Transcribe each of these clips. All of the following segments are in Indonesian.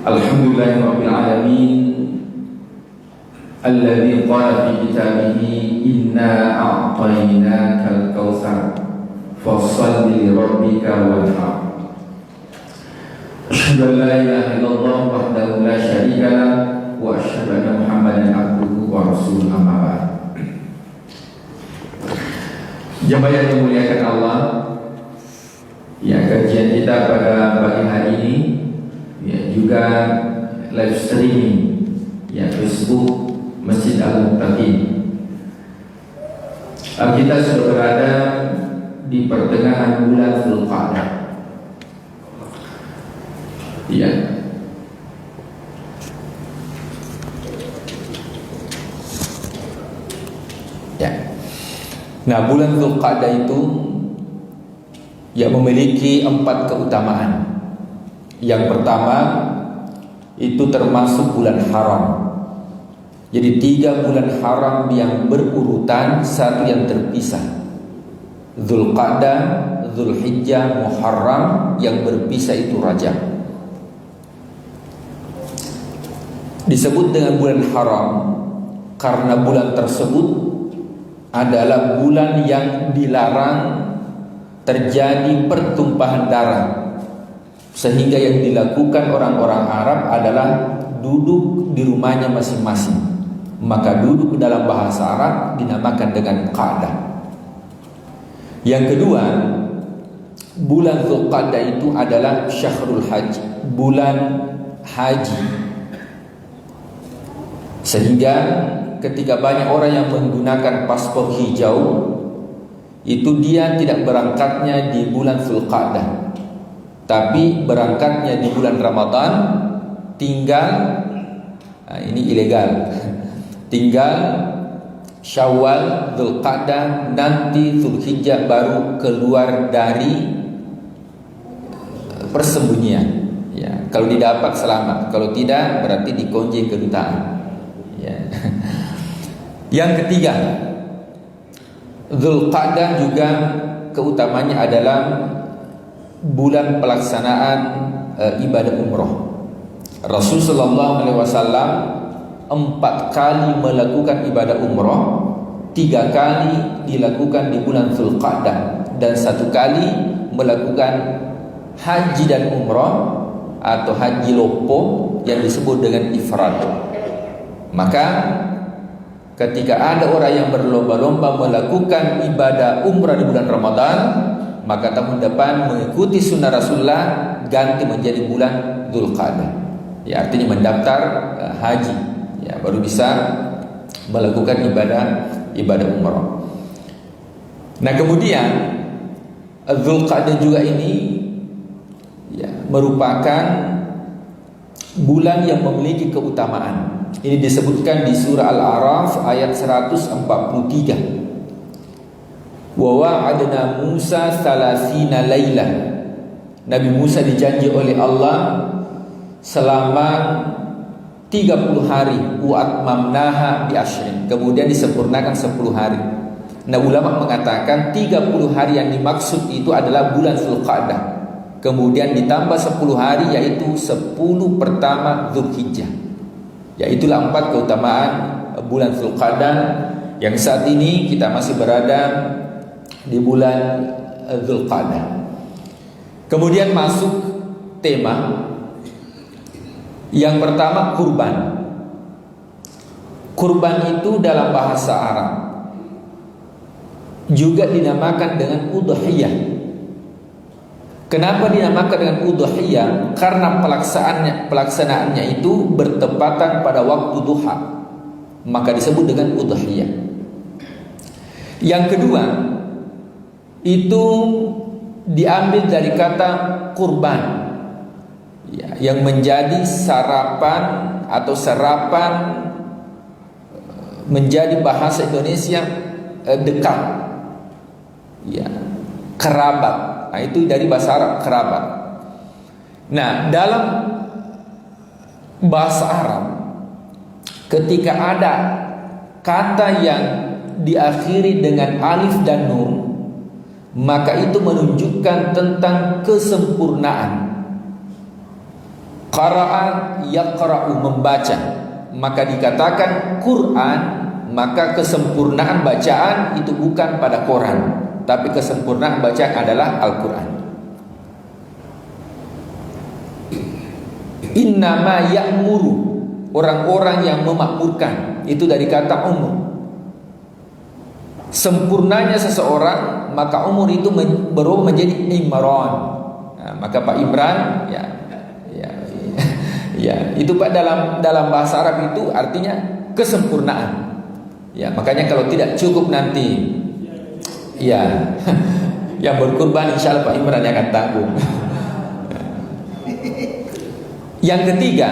Alhamdulillahirabbil alamin alladzi qala fi kitabihi inna a'tainakal kautsar fashalli li rabbika wanhar. Asyhadu an la ilaha illallah wahdahu la syarika lah wa asyhadu anna Muhammadan abduhu wa rasuluhu amma ba'd. Jemaah yang dimuliakan Allah, ya, kajian kita pada pagi hari ini ya juga live streaming ya Facebook Masjid Al-Muttaqin. Kita sudah berada di pertengahan bulan Dzulqa'dah. Ya. Ya. Nah, bulan Dzulqa'dah itu ya memiliki 4 keutamaan. Yang pertama itu termasuk bulan haram. Jadi 3 bulan haram yang berurutan, satu yang terpisah. Dzulqa'dah, Dzulhijjah, Muharram, yang berpisah itu Rajab. Disebut dengan bulan haram karena bulan tersebut adalah bulan yang dilarang terjadi pertumpahan darah, sehingga yang dilakukan orang-orang Arab adalah duduk di rumahnya masing-masing. Maka duduk dalam bahasa Arab dinamakan dengan qa'dah. Yang kedua, bulan Dzulqa'dah itu adalah syahrul haji, bulan haji. Sehingga ketika banyak orang yang menggunakan paspor hijau, itu dia tidak berangkatnya di bulan Dzulqa'dah, tapi berangkatnya di bulan Ramadan, tinggal ini ilegal, tinggal Syawal, Dzulqa'dah, nanti Dzulhijjah baru keluar dari persembunyian. Ya, kalau didapat selamat, kalau tidak berarti dikunci kedutaan. Ya. Yang ketiga, Dzulqa'dah juga keutamanya adalah bulan pelaksanaan ibadah umroh. Rasulullah SAW 4 kali melakukan ibadah umroh, 3 kali dilakukan di bulan Dzulqa'dah, dan 1 kali melakukan haji dan umroh atau haji lopo yang disebut dengan ifrad. Maka ketika ada orang yang berlomba-lomba melakukan ibadah umrah di bulan Ramadan, maka tahun depan mengikuti sunnah Rasulullah ganti menjadi bulan Dzulqa'dah. Ya, artinya mendaftar haji, ya, baru bisa melakukan ibadah umrah. Nah, kemudian Dzulqa'dah juga ini ya merupakan bulan yang memiliki keutamaan. Ini disebutkan di surah Al-A'raf ayat 143. Wa wa'adna Musa 30 lailah. Nabi Musa dijanji oleh Allah selama 30 hari. Wa atmamnaha bi asyrin. Kemudian disempurnakan 10 hari. Nah, ulama mengatakan 30 hari yang dimaksud itu adalah bulan Dzulqa'dah. Kemudian ditambah 10 hari, yaitu 10 pertama Dzulhijjah. Ya, itulah 4 keutamaan bulan Dzulqa'dah yang saat ini kita masih berada di bulan Dzulqa'dah. Kemudian masuk tema. Yang pertama, kurban. Kurban itu dalam bahasa Arab juga dinamakan dengan udhiyah. Kenapa dinamakan dengan udhiyah? Karena pelaksanaannya itu bertepatan pada waktu duha, maka disebut dengan udhiyah. Yang kedua, itu diambil dari kata kurban, ya, yang menjadi sarapan atau serapan, menjadi bahasa Indonesia dekat, ya, kerabat. Nah, itu dari bahasa Arab, kerabat. Nah, dalam bahasa Arab, ketika ada kata yang diakhiri dengan alif dan nun, maka itu menunjukkan tentang kesempurnaan. Qara'a yaqra'u, membaca, maka dikatakan Quran, maka kesempurnaan bacaan itu bukan pada Quran, tapi kesempurnaan bacaan adalah Al-Quran. Innama ya'muru, orang-orang yang memakmurkan, itu dari kata umur. Sempurnanya seseorang, maka umur itu berubah menjadi Imran. Nah, maka Pak Imran, ya, itu Pak dalam bahasa Arab itu artinya kesempurnaan. Ya, makanya kalau tidak cukup nanti, ya, yang berkurban insya Allah Pak Imran yang akan tanggung. Yang ketiga,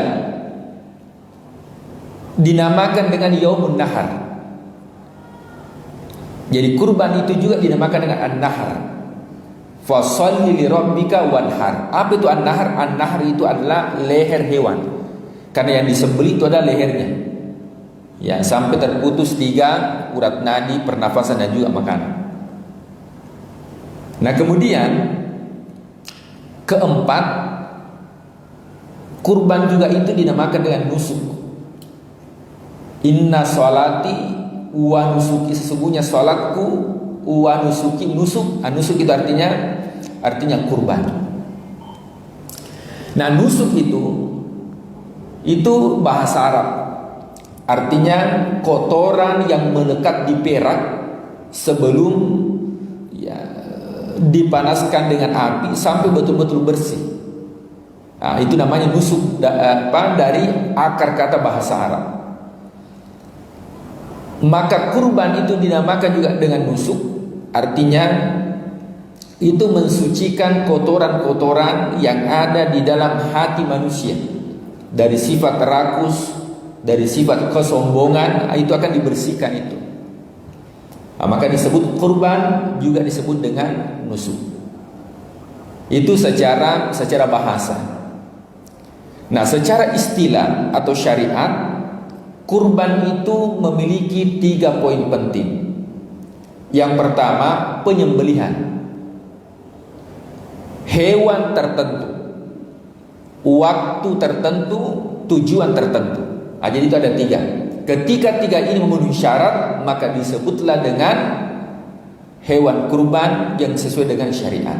dinamakan dengan Yaumun Nahar. Jadi kurban itu juga dinamakan dengan An-Nahar. Fasholli li rabbika wanhar. Apa itu An-Nahar? An-Nahar itu adalah leher hewan. Karena yang disembelih itu adalah lehernya. Ya, sampai terputus 3 urat nadi, pernafasan dan juga makanan. Nah, kemudian keempat, kurban juga itu dinamakan dengan nusuk. Inna sholati wa nusuki, sesungguhnya sholatku, wa nusuki, nusuk. Nusuk itu artinya kurban. Nah, nusuk itu bahasa Arab, artinya kotoran yang melekat di perak sebelum dipanaskan dengan api sampai betul-betul bersih. Nah, itu namanya nusuk, dari akar kata bahasa Arab. Maka kurban itu dinamakan juga dengan nusuk, artinya itu mensucikan kotoran-kotoran yang ada di dalam hati manusia, dari sifat rakus, dari sifat kesombongan, itu akan dibersihkan itu. Nah, maka disebut kurban, juga disebut dengan nusuk. Itu secara bahasa. Nah, secara istilah atau syariat, kurban itu memiliki 3 poin penting. Yang pertama, penyembelihan hewan tertentu, waktu tertentu, tujuan tertentu. Nah, jadi itu ada 3. Ketika 3 ini memenuhi syarat, maka disebutlah dengan hewan kurban yang sesuai dengan syariat.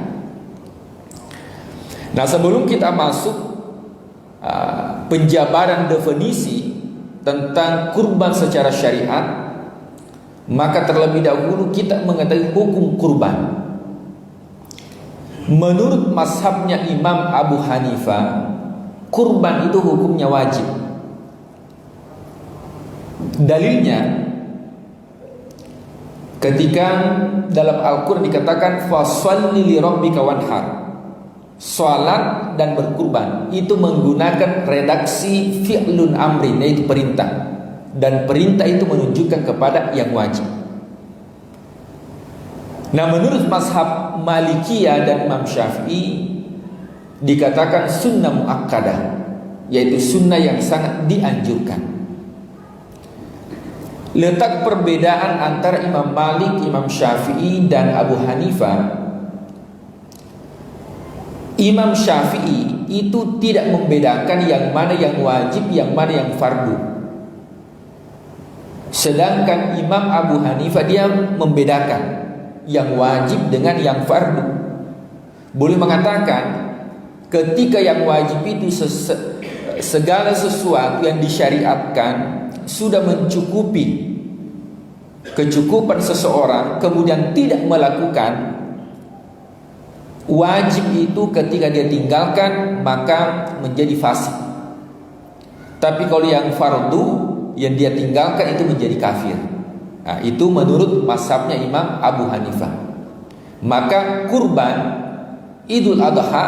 Nah, sebelum kita masuk penjabaran definisi tentang kurban secara syariat, maka terlebih dahulu kita mengetahui hukum kurban. Menurut mazhabnya Imam Abu Hanifah, kurban itu hukumnya wajib. Dalilnya ketika dalam Al-Quran dikatakan fasholli li rabbika wanhar, salat dan berkurban itu menggunakan redaksi fi'lun amrin, yaitu perintah, dan perintah itu menunjukkan kepada yang wajib. Nah, menurut mazhab Malikiyah dan Imam Syafi'i dikatakan sunnah muakkadah, yaitu sunnah yang sangat dianjurkan. Letak perbedaan antara Imam Malik, Imam Syafi'i dan Abu Hanifah, Imam Syafi'i itu tidak membedakan yang mana yang wajib, yang mana yang fardu. Sedangkan Imam Abu Hanifah dia membedakan yang wajib dengan yang fardu. Boleh mengatakan ketika yang wajib itu segala sesuatu yang disyariatkan sudah mencukupi kecukupan seseorang, kemudian tidak melakukan, wajib itu ketika dia tinggalkan maka menjadi fasik. Tapi kalau yang fardu yang dia tinggalkan itu menjadi kafir. Nah, itu menurut mazhabnya Imam Abu Hanifah. Maka kurban Idul Adha,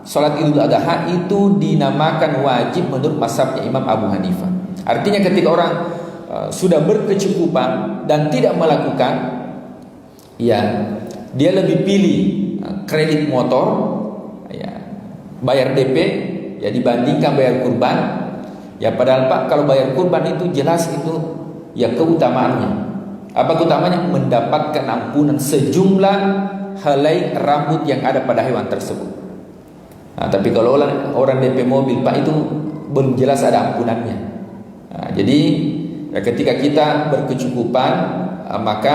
salat Idul Adha itu dinamakan wajib menurut mazhabnya Imam Abu Hanifah. Artinya ketika orang sudah berkecukupan dan tidak melakukan, ya dia lebih pilih kredit motor, ya, bayar DP, ya, dibandingkan bayar kurban. Ya, padahal Pak, kalau bayar kurban itu jelas itu ya keutamaannya. Apa keutamaannya? Mendapatkan ampunan sejumlah helai rambut yang ada pada hewan tersebut. Nah, tapi kalau orang DP mobil Pak, itu belum jelas ada ampunannya. Nah, jadi ketika kita berkecukupan, maka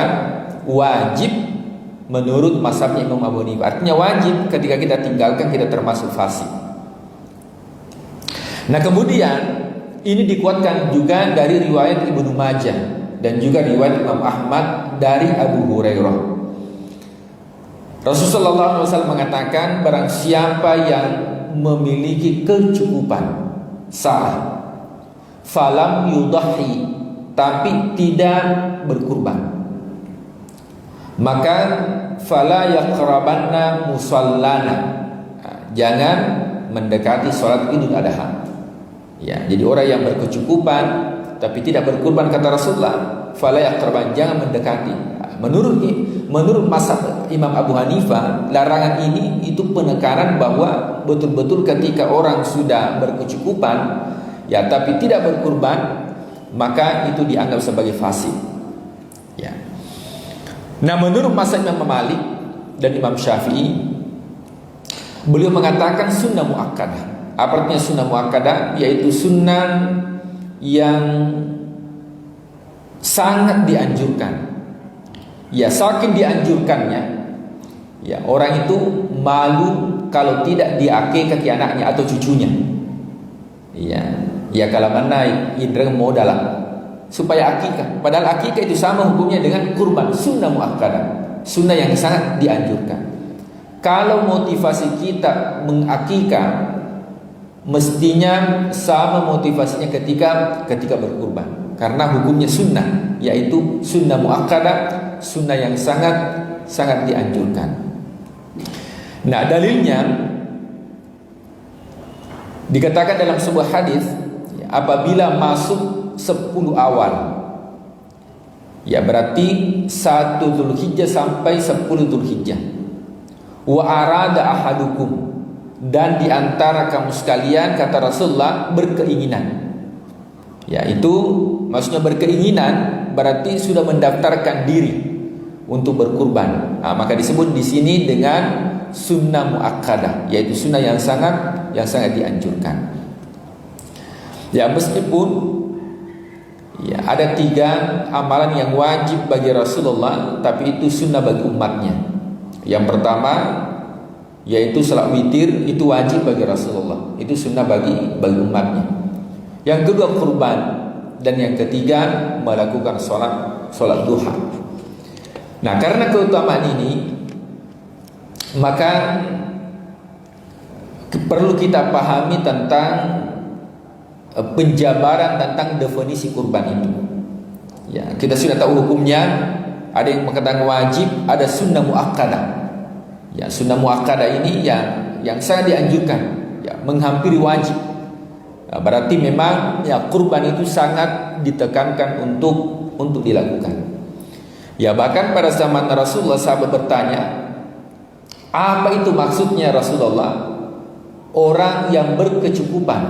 wajib menurut mazhabnya Imam Abu Hanifah. Artinya wajib, ketika kita tinggalkan kita termasuk fasik. Nah, kemudian ini dikuatkan juga dari riwayat Ibnu Majah dan juga riwayat Imam Ahmad dari Abu Hurairah. Rasulullah SAW mengatakan, barang siapa yang memiliki kecukupan sa'ah, falam yudahi, tapi tidak berkurban, maka fala yaqrabanna musallana, jangan mendekati sholat Idul Adha. Ya, jadi orang yang berkecukupan tapi tidak berkurban, kata Rasulullah, fala yaqraban, jangan mendekati. Menurut mazhab Imam Abu Hanifah, larangan ini itu penekanan bahwa betul-betul ketika orang sudah berkecukupan ya tapi tidak berkurban, maka itu dianggap sebagai fasik. Ya. Nah, menurut mazhab Imam Malik dan Imam Syafi'i, beliau mengatakan sunnah muakkadah. Apa artinya sunnah muakkadah? Yaitu sunnah yang sangat dianjurkan. Ya, saking dianjurkannya, ya orang itu malu kalau tidak diakikah ke anaknya atau cucunya. Ya kalau mana indra modal supaya akikah. Padahal akikah itu sama hukumnya dengan kurban, sunnah muakkadah, sunnah yang sangat dianjurkan. Kalau motivasi kita mengakikah, mestinya sama motivasinya ketika berkurban, karena hukumnya sunnah, yaitu sunnah muakkadah, sunnah yang sangat dianjurkan. Nah, dalilnya dikatakan dalam sebuah hadis, apabila masuk 10 awal, ya berarti 1 Dzulhijjah sampai 10 Dzulhijjah, wa arada ahadukum, dan diantara kamu sekalian, kata Rasulullah, berkeinginan. Ya, itu maksudnya berkeinginan berarti sudah mendaftarkan diri untuk berkurban. Nah, maka disebut di sini dengan sunnah muakkadah, yaitu sunnah yang sangat dianjurkan. Ya, meskipun ya ada 3 amalan yang wajib bagi Rasulullah, tapi itu sunnah bagi umatnya. Yang pertama yaitu salat witir, itu wajib bagi Rasulullah, itu sunnah bagi umatnya. Yang kedua kurban, dan yang ketiga melakukan sholat duha. Nah, karena keutamaan ini, maka perlu kita pahami tentang penjabaran tentang definisi kurban itu. Ya, kita sudah tahu hukumnya. Ada yang mengatakan wajib, ada sunnah muakkadah. Ya, sunnah muakkadah ini yang sangat dianjurkan, ya, menghampiri wajib. Nah, berarti memang ya kurban itu sangat ditekankan untuk dilakukan. Ya, bahkan pada zaman Rasulullah, sahabat bertanya, apa itu maksudnya Rasulullah orang yang berkecukupan?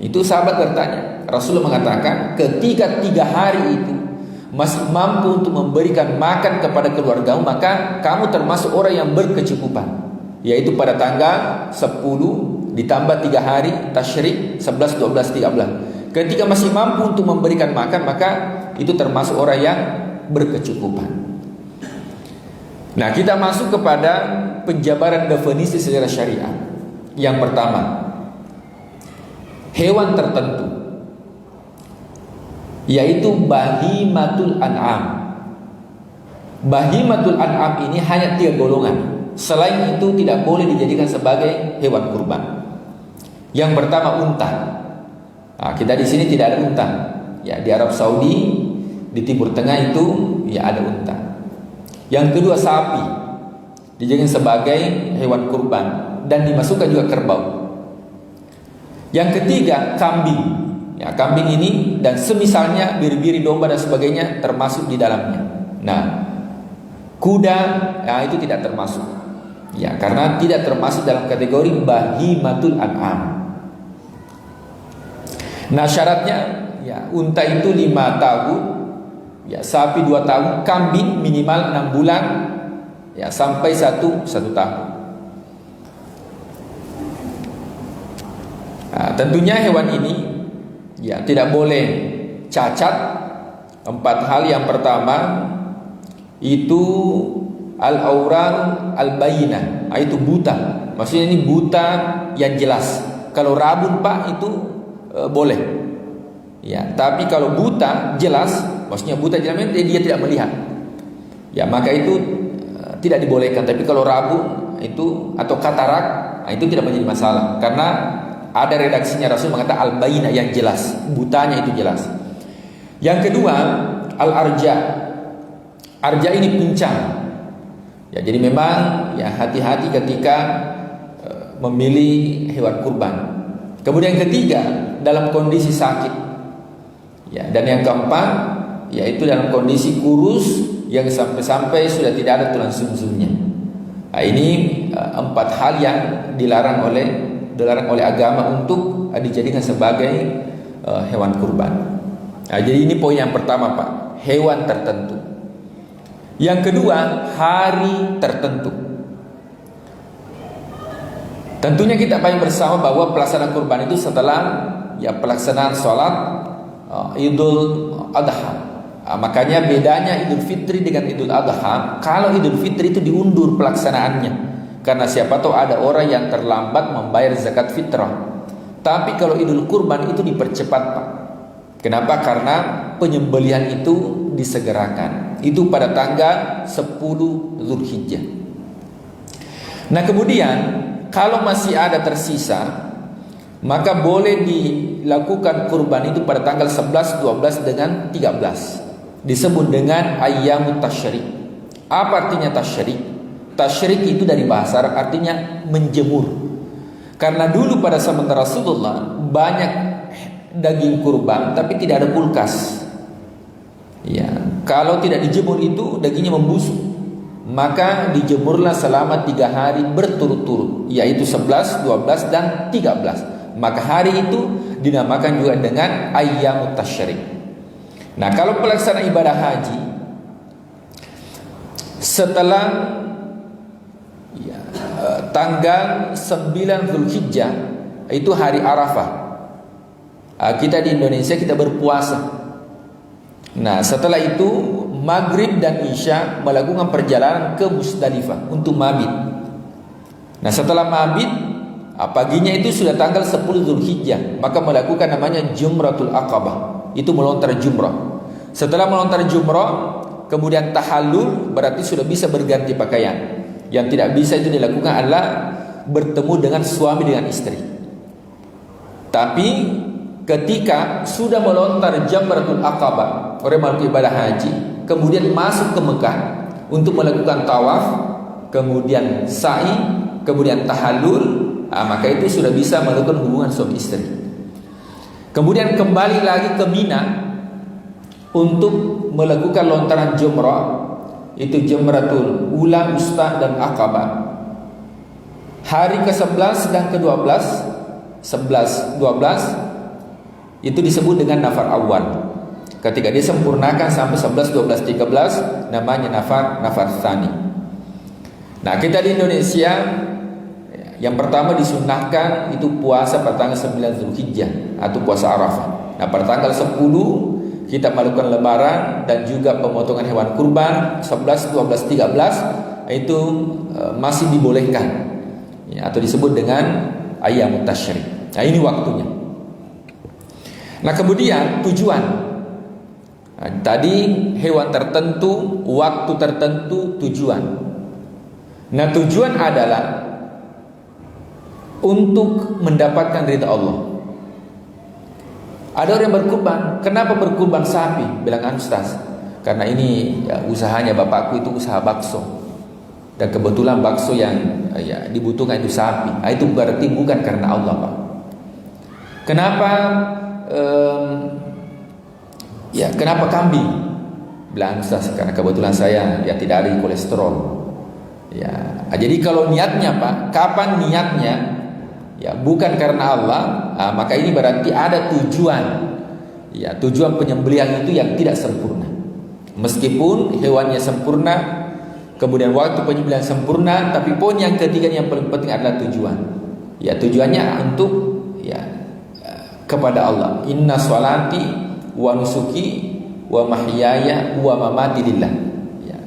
Itu sahabat bertanya. Rasulullah mengatakan, ketika 3 hari itu masih mampu untuk memberikan makan kepada keluargamu, maka kamu termasuk orang yang berkecukupan. Yaitu pada tanggal 10 ditambah 3 hari tasyrik, 11, 12, 13. Ketika masih mampu untuk memberikan makan, maka itu termasuk orang yang berkecukupan. Nah, kita masuk kepada penjabaran definisi secara syariat. Yang pertama, hewan tertentu, yaitu bahimatul an'am. Bahimatul an'am ini hanya 3 golongan. Selain itu tidak boleh dijadikan sebagai hewan kurban. Yang pertama unta. Nah, kita di sini tidak ada unta. Ya, di Arab Saudi, di Timur Tengah itu ya ada unta. Yang kedua sapi, dijadikan sebagai hewan kurban dan dimasukkan juga kerbau. Yang ketiga kambing. Ya, kambing ini dan semisalnya, biri-biri, domba dan sebagainya termasuk di dalamnya. Nah, kuda, ya, itu tidak termasuk. Ya, karena tidak termasuk dalam kategori bahimatul an'am. Nah, syaratnya ya unta itu 5 tahun, ya sapi 2 tahun, kambing minimal 6 bulan, ya sampai 1 tahun. Tentunya hewan ini ya tidak boleh cacat. 4 hal. Yang pertama itu al-auran al-bayinah, itu buta. Maksudnya ini buta yang jelas. Kalau rabun Pak itu boleh. Ya, tapi kalau buta jelas, maksudnya buta jelas dia tidak melihat. Ya, maka itu tidak dibolehkan. Tapi kalau rabun itu atau katarak, itu tidak menjadi masalah karena ada redaksinya Rasul mengatakan al-bayinah yang jelas, butanya itu jelas. Yang kedua, al-arja. Arja ini pincang. Ya, jadi memang ya hati-hati ketika memilih hewan kurban. Kemudian yang ketiga, dalam kondisi sakit. Ya, dan yang keempat yaitu dalam kondisi kurus yang sampai-sampai sudah tidak ada tulang sumsumnya. Ini 4 hal yang dilarang oleh agama untuk dijadikan sebagai hewan kurban. Jadi ini poin yang pertama Pak, hewan tertentu. Yang kedua, hari tertentu. Tentunya kita pahami bersama bahwa pelaksanaan kurban itu setelah ya pelaksanaan sholat Idul Adha. Makanya bedanya Idul Fitri dengan Idul Adha, kalau Idul Fitri itu diundur pelaksanaannya karena siapa tahu ada orang yang terlambat membayar zakat fitrah. Tapi kalau Idul Kurban itu dipercepat Pak. Kenapa? Karena penyembelihan itu disegerakan. Itu pada tanggal 10 Zulhijjah. Nah kemudian kalau masih ada tersisa, maka boleh dilakukan kurban itu pada tanggal 11, 12 dengan 13. Disebut dengan ayyamut tasyrik. Apa artinya tasyrik? Tasyrik itu dari bahasa Arab artinya menjemur. Karena dulu pada zaman Rasulullah banyak daging kurban tapi tidak ada kulkas. Ya, kalau tidak dijemur itu dagingnya membusuk. Maka dijemurlah selama 3 hari berturut-turut, yaitu 11, 12 dan 13. Maka hari itu dinamakan juga dengan ayyamut tasyrik. Nah, kalau pelaksanaan ibadah haji setelah tanggal 9 Zulhijjah itu hari Arafah. Kita di Indonesia kita berpuasa. Nah setelah itu Maghrib dan Isya melakukan perjalanan ke Musdalifah untuk mabit. Nah setelah mabit paginya itu sudah tanggal 10 Zulhijjah, maka melakukan namanya Jumratul Aqabah. Itu melontar jumrah. Setelah melontar jumrah kemudian tahallul, berarti sudah bisa berganti pakaian. Yang tidak bisa itu dilakukan adalah bertemu dengan suami dengan istri. Tapi ketika sudah melontar Jamratul Aqabah, orang melakukan ibadah haji, kemudian masuk ke Mekah untuk melakukan tawaf, kemudian sa'i, kemudian tahallul, maka itu sudah bisa melakukan hubungan suami istri. Kemudian kembali lagi ke Mina untuk melakukan lontaran jumrah, itu Jamratul Ula, Wusta dan Aqabah. Hari ke-11 dan ke-12, 11, 12 itu disebut dengan nafar awal. Ketika dia sempurnakan sampai 11, 12, 13 namanya nafar tsani. Nah kita di Indonesia yang pertama disunahkan itu puasa pada tanggal 9 Zulhijjah atau puasa Arafah. Nah pada tanggal 10 kita melakukan lebaran dan juga pemotongan hewan kurban. 11, 12, 13 itu masih dibolehkan ya, atau disebut dengan ayyamut tasyrik. Nah ini waktunya. Nah kemudian tujuan. Nah, tadi hewan tertentu, waktu tertentu, tujuan. Nah tujuan adalah untuk mendapatkan ridha Allah. Ada orang yang berkurban. Kenapa berkurban sapi? Bilang Ustaz, karena ini ya, usahanya bapakku itu usaha bakso. Dan kebetulan bakso yang ya, dibutuhkan itu sapi. Itu berarti bukan karena Allah Pak. Kenapa? Kenapa kambing? Bilang Ustaz, karena kebetulan saya ya tidak ada kolesterol. Ya, jadi kalau niatnya Pak, kapan niatnya? Ya, bukan karena Allah, maka ini berarti ada tujuan. Ya, tujuan penyembelihan itu yang tidak sempurna. Meskipun hewannya sempurna, kemudian waktu penyembelihan sempurna, tapi poin yang ketiga yang paling penting adalah tujuan. Ya, tujuannya untuk ya kepada Allah. Inna sholati wa nusuki wa mahyaya wa mamati lillah. Ya.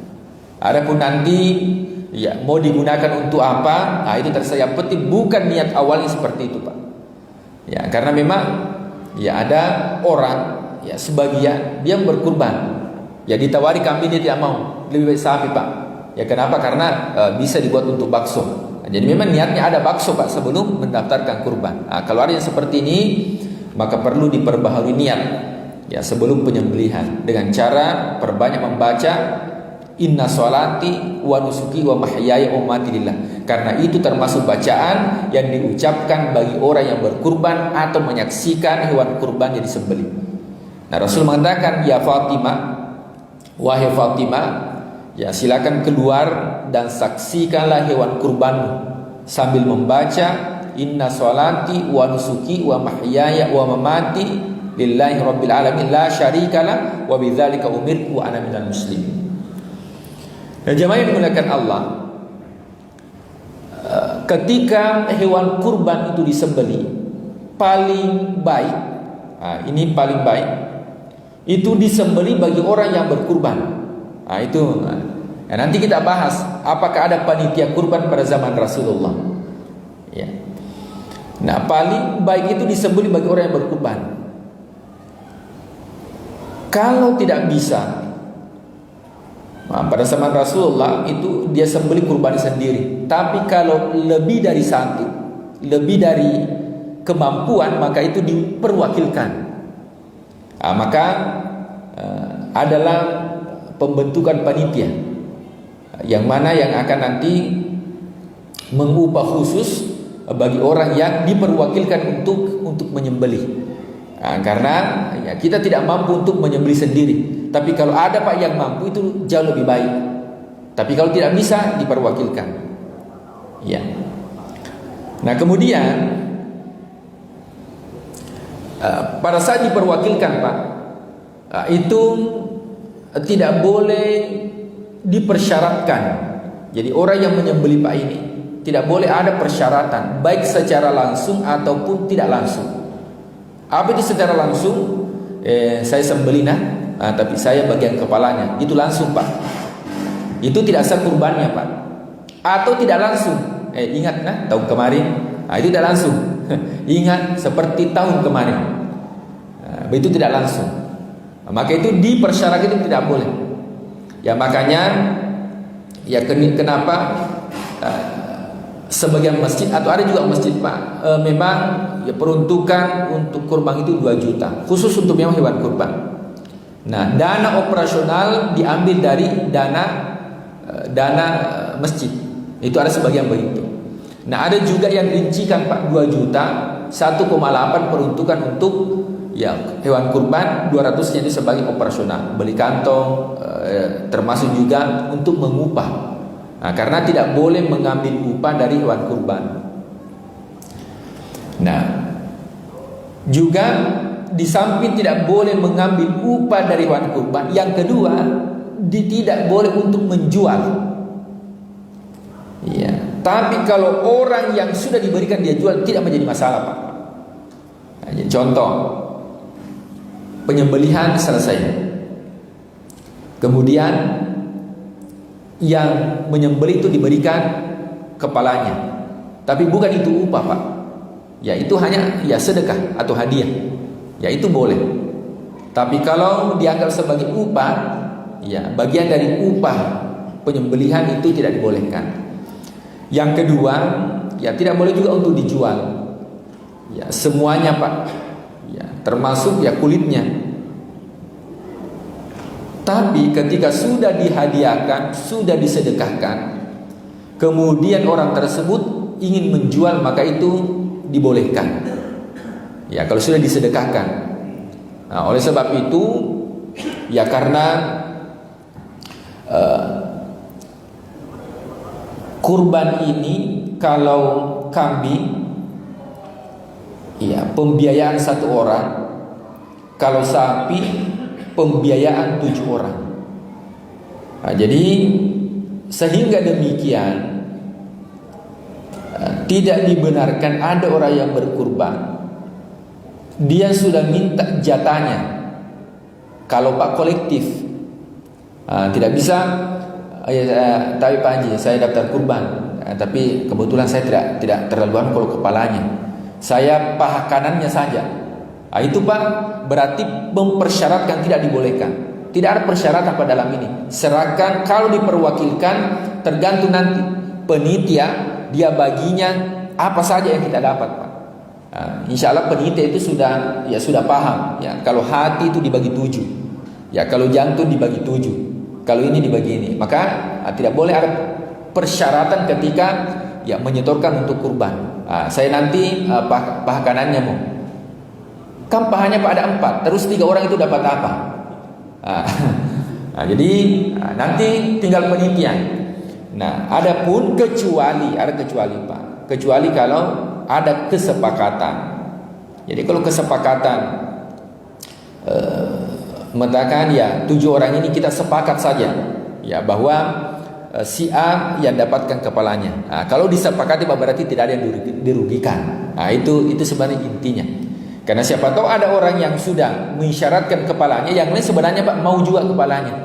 Adapun nanti ya mau digunakan untuk apa? Nah, itu terserah. Yang penting bukan niat awalnya seperti itu, Pak. Ya, karena memang ya ada orang ya sebagian dia berkurban. Ya ditawari kambing dia tidak mau, lebih baik sapi, Pak. Ya kenapa? Karena bisa dibuat untuk bakso. Nah, jadi memang niatnya ada bakso, Pak, sebelum mendaftarkan kurban. Nah, kalau ada yang seperti ini, maka perlu diperbaharui niat ya sebelum penyembelihan dengan cara perbanyak membaca inna sholati wa nusuki wa mahyaya wa mamati lillah. Karena itu termasuk bacaan yang diucapkan bagi orang yang berkurban atau menyaksikan hewan kurban yang disembelih. Nah, Rasul mengatakan, ya Fatimah, wahai Fatimah, ya silakan keluar dan saksikanlah hewan kurbanmu sambil membaca inna sholati wa nusuki wa mahyaya wa mamati lillahi rabbil alamin la syarikalah wa bidzalika umirtu wa ana minal muslimin. Dan jemaah yang dimuliakan Allah, ketika hewan kurban itu disembelih, paling baik, ini paling baik, itu disembelih bagi orang yang berkurban. Itu nanti kita bahas apakah ada panitia kurban pada zaman Rasulullah. Ya. Nah, paling baik itu disembelih bagi orang yang berkurban. Kalau tidak bisa, pada zaman Rasulullah itu dia sembelih kurban sendiri. Tapi kalau lebih dari satu, lebih dari kemampuan, maka itu diperwakilkan. Maka adalah pembentukan panitia yang mana yang akan nanti mengubah khusus bagi orang yang diperwakilkan untuk menyembelih. Karena ya, kita tidak mampu untuk menyembelih sendiri. Tapi kalau ada Pak yang mampu, itu jauh lebih baik. Tapi kalau tidak bisa, diperwakilkan. Ya. Nah, kemudian pada saat diperwakilkan, Pak, itu tidak boleh dipersyaratkan. Jadi orang yang menyembelih Pak ini tidak boleh ada persyaratan, baik secara langsung ataupun tidak langsung. Apa itu secara langsung? Saya sembelih tapi saya bagian kepalanya, itu langsung, Pak. Itu tidak sah kurbannya, Pak. Atau tidak langsung, ingat tahun kemarin, itu tidak langsung. Ingat seperti tahun kemarin, itu tidak langsung. Maka itu dipersyaratkan, itu tidak boleh. Ya makanya, ya kenapa sebagian masjid atau ada juga masjid, Pak, memang ya peruntukan untuk kurban itu 2 juta, khusus untuk memang hewan kurban. Nah, dana operasional diambil dari dana masjid. Itu ada sebagian begitu. Nah, ada juga yang rincikan, Pak, 2 juta, 1,8 peruntukan untuk ya hewan kurban, 200-nya itu sebagai operasional, beli kantong, termasuk juga untuk mengupah. Nah, karena tidak boleh mengambil upah dari hewan kurban. Nah, juga di samping tidak boleh mengambil upah dari hewan kurban, yang kedua, tidak boleh untuk menjual. Ya, tapi kalau orang yang sudah diberikan dia jual, tidak menjadi masalah, Pak. Nah, contoh, penyembelihan selesai, kemudian yang menyembelih itu diberikan kepalanya, tapi bukan itu upah, Pak. Ya itu hanya ya sedekah atau hadiah, ya itu boleh. Tapi kalau dianggap sebagai upah, ya bagian dari upah penyembelihan itu tidak dibolehkan. Yang kedua, ya tidak boleh juga untuk dijual. Ya semuanya, Pak. Ya termasuk ya kulitnya. Tapi ketika sudah dihadiahkan, sudah disedekahkan, kemudian orang tersebut ingin menjual, maka itu dibolehkan. Ya kalau sudah disedekahkan. Nah, oleh sebab itu, ya karena kurban ini kalau kambing, ya pembiayaan 1 orang. Kalau sapi, pembiayaan 7 orang. Nah, jadi sehingga demikian tidak dibenarkan ada orang yang berkurban dia sudah minta jatahnya. Kalau Pak kolektif, tidak bisa, tapi Pak Haji saya daftar kurban, tapi kebetulan saya tidak terlalu kalau kepalanya, saya paha kanannya saja. Itu Pak berarti mempersyaratkan tidak dibolehkan. Tidak ada persyaratan pada dalam ini. Serahkan, kalau diperwakilkan tergantung nanti penitia dia baginya apa saja yang kita dapat Pak. Insya Allah penitia itu sudah paham ya, kalau hati itu dibagi 7 ya, kalau jantung dibagi 7, kalau ini dibagi ini, maka tidak boleh ada persyaratan ketika ya menyetorkan untuk kurban. Saya nanti paha kanannya mau, kan pahanya Pak ada 4, terus 3 orang itu dapat apa? Jadi nanti tinggal penitia. Nah, adapun kecuali Pak, kecuali kalau ada kesepakatan. Jadi kalau kesepakatan mengatakan ya 7 orang ini kita sepakat saja ya bahwa si A yang dapatkan kepalanya. Kalau disepakati berarti tidak ada yang dirugikan. Itu sebenarnya intinya. Karena siapa tahu ada orang yang sudah mengisyaratkan kepalanya, yang lain sebenarnya Pak mau juga kepalanya.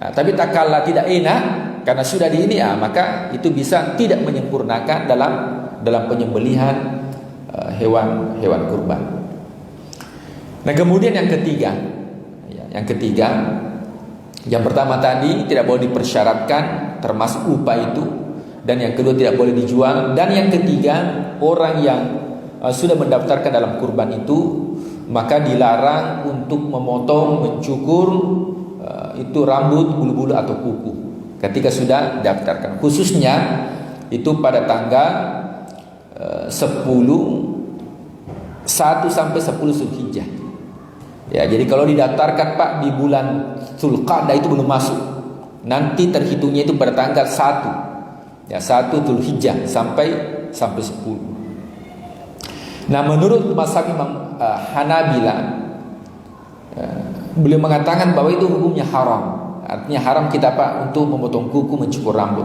Tapi tak kalah tidak enak karena sudah di ini, maka itu bisa tidak menyempurnakan dalam penyembelihan hewan kurban. Nah, kemudian yang ketiga, yang pertama tadi tidak boleh dipersyaratkan termasuk upah itu, dan yang kedua tidak boleh dijual, dan yang ketiga orang yang sudah mendaftarkan dalam kurban itu maka dilarang untuk memotong, mencukur itu rambut, bulu-bulu atau kuku ketika sudah daftarkan, khususnya itu pada tanggal 1 sampai 10 Zulhijjah. Ya, jadi kalau didaftarkan Pak di bulan Zulqa'dah itu belum masuk. Nanti terhitungnya itu pada tanggal 1. Ya, 1 Zulhijjah sampai 10. Nah, menurut mazhab Imam Hanabila, beliau mengatakan bahwa itu hukumnya haram. Artinya haram kita Pak untuk memotong kuku, mencukur rambut.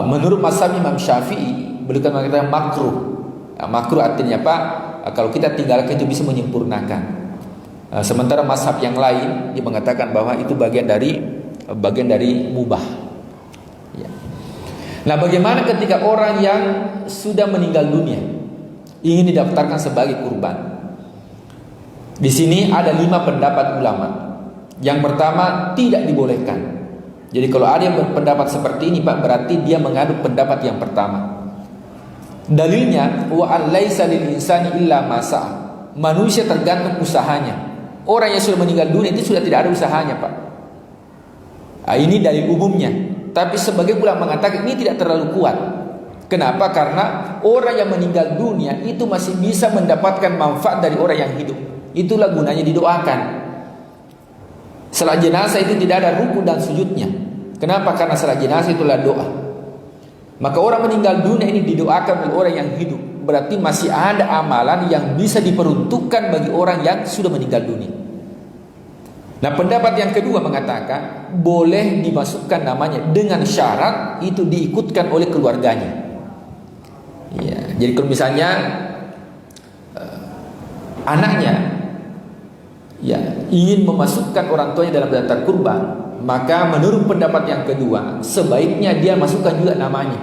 Menurut mazhab Imam Syafi'i, beliau mengatakan makruh. Makruh artinya Pak, kalau kita tinggalkan itu bisa menyempurnakan. Sementara mazhab yang lain dia mengatakan bahwa itu bagian dari mubah. Ya. Nah, bagaimana ketika orang yang sudah meninggal dunia ingin didaftarkan sebagai kurban? Di sini ada 5 pendapat ulama. Yang pertama, tidak dibolehkan. Jadi kalau ada yang berpendapat seperti ini Pak, berarti dia mengadu pendapat yang pertama. Dalilnya, wa alaisa lil insani illa ma sa'a. Manusia tergantung usahanya. Orang yang sudah meninggal dunia itu sudah tidak ada usahanya Pak. Ini dalil umumnya. Tapi sebagai ulama mengatakan ini tidak terlalu kuat. Kenapa? Karena orang yang meninggal dunia itu masih bisa mendapatkan manfaat dari orang yang hidup. Itulah gunanya didoakan. Salat jenazah itu tidak ada rukun dan sujudnya. Kenapa? Karena salat jenazah itulah doa. Maka orang meninggal dunia ini didoakan oleh orang yang hidup. Berarti masih ada amalan yang bisa diperuntukkan bagi orang yang sudah meninggal dunia. Nah, pendapat yang kedua mengatakan boleh dimasukkan namanya dengan syarat itu diikutkan oleh keluarganya. Ya, jadi kalau misalnya anaknya ya ingin memasukkan orang tuanya dalam daftar kurban, maka menurut pendapat yang kedua sebaiknya dia masukkan juga namanya.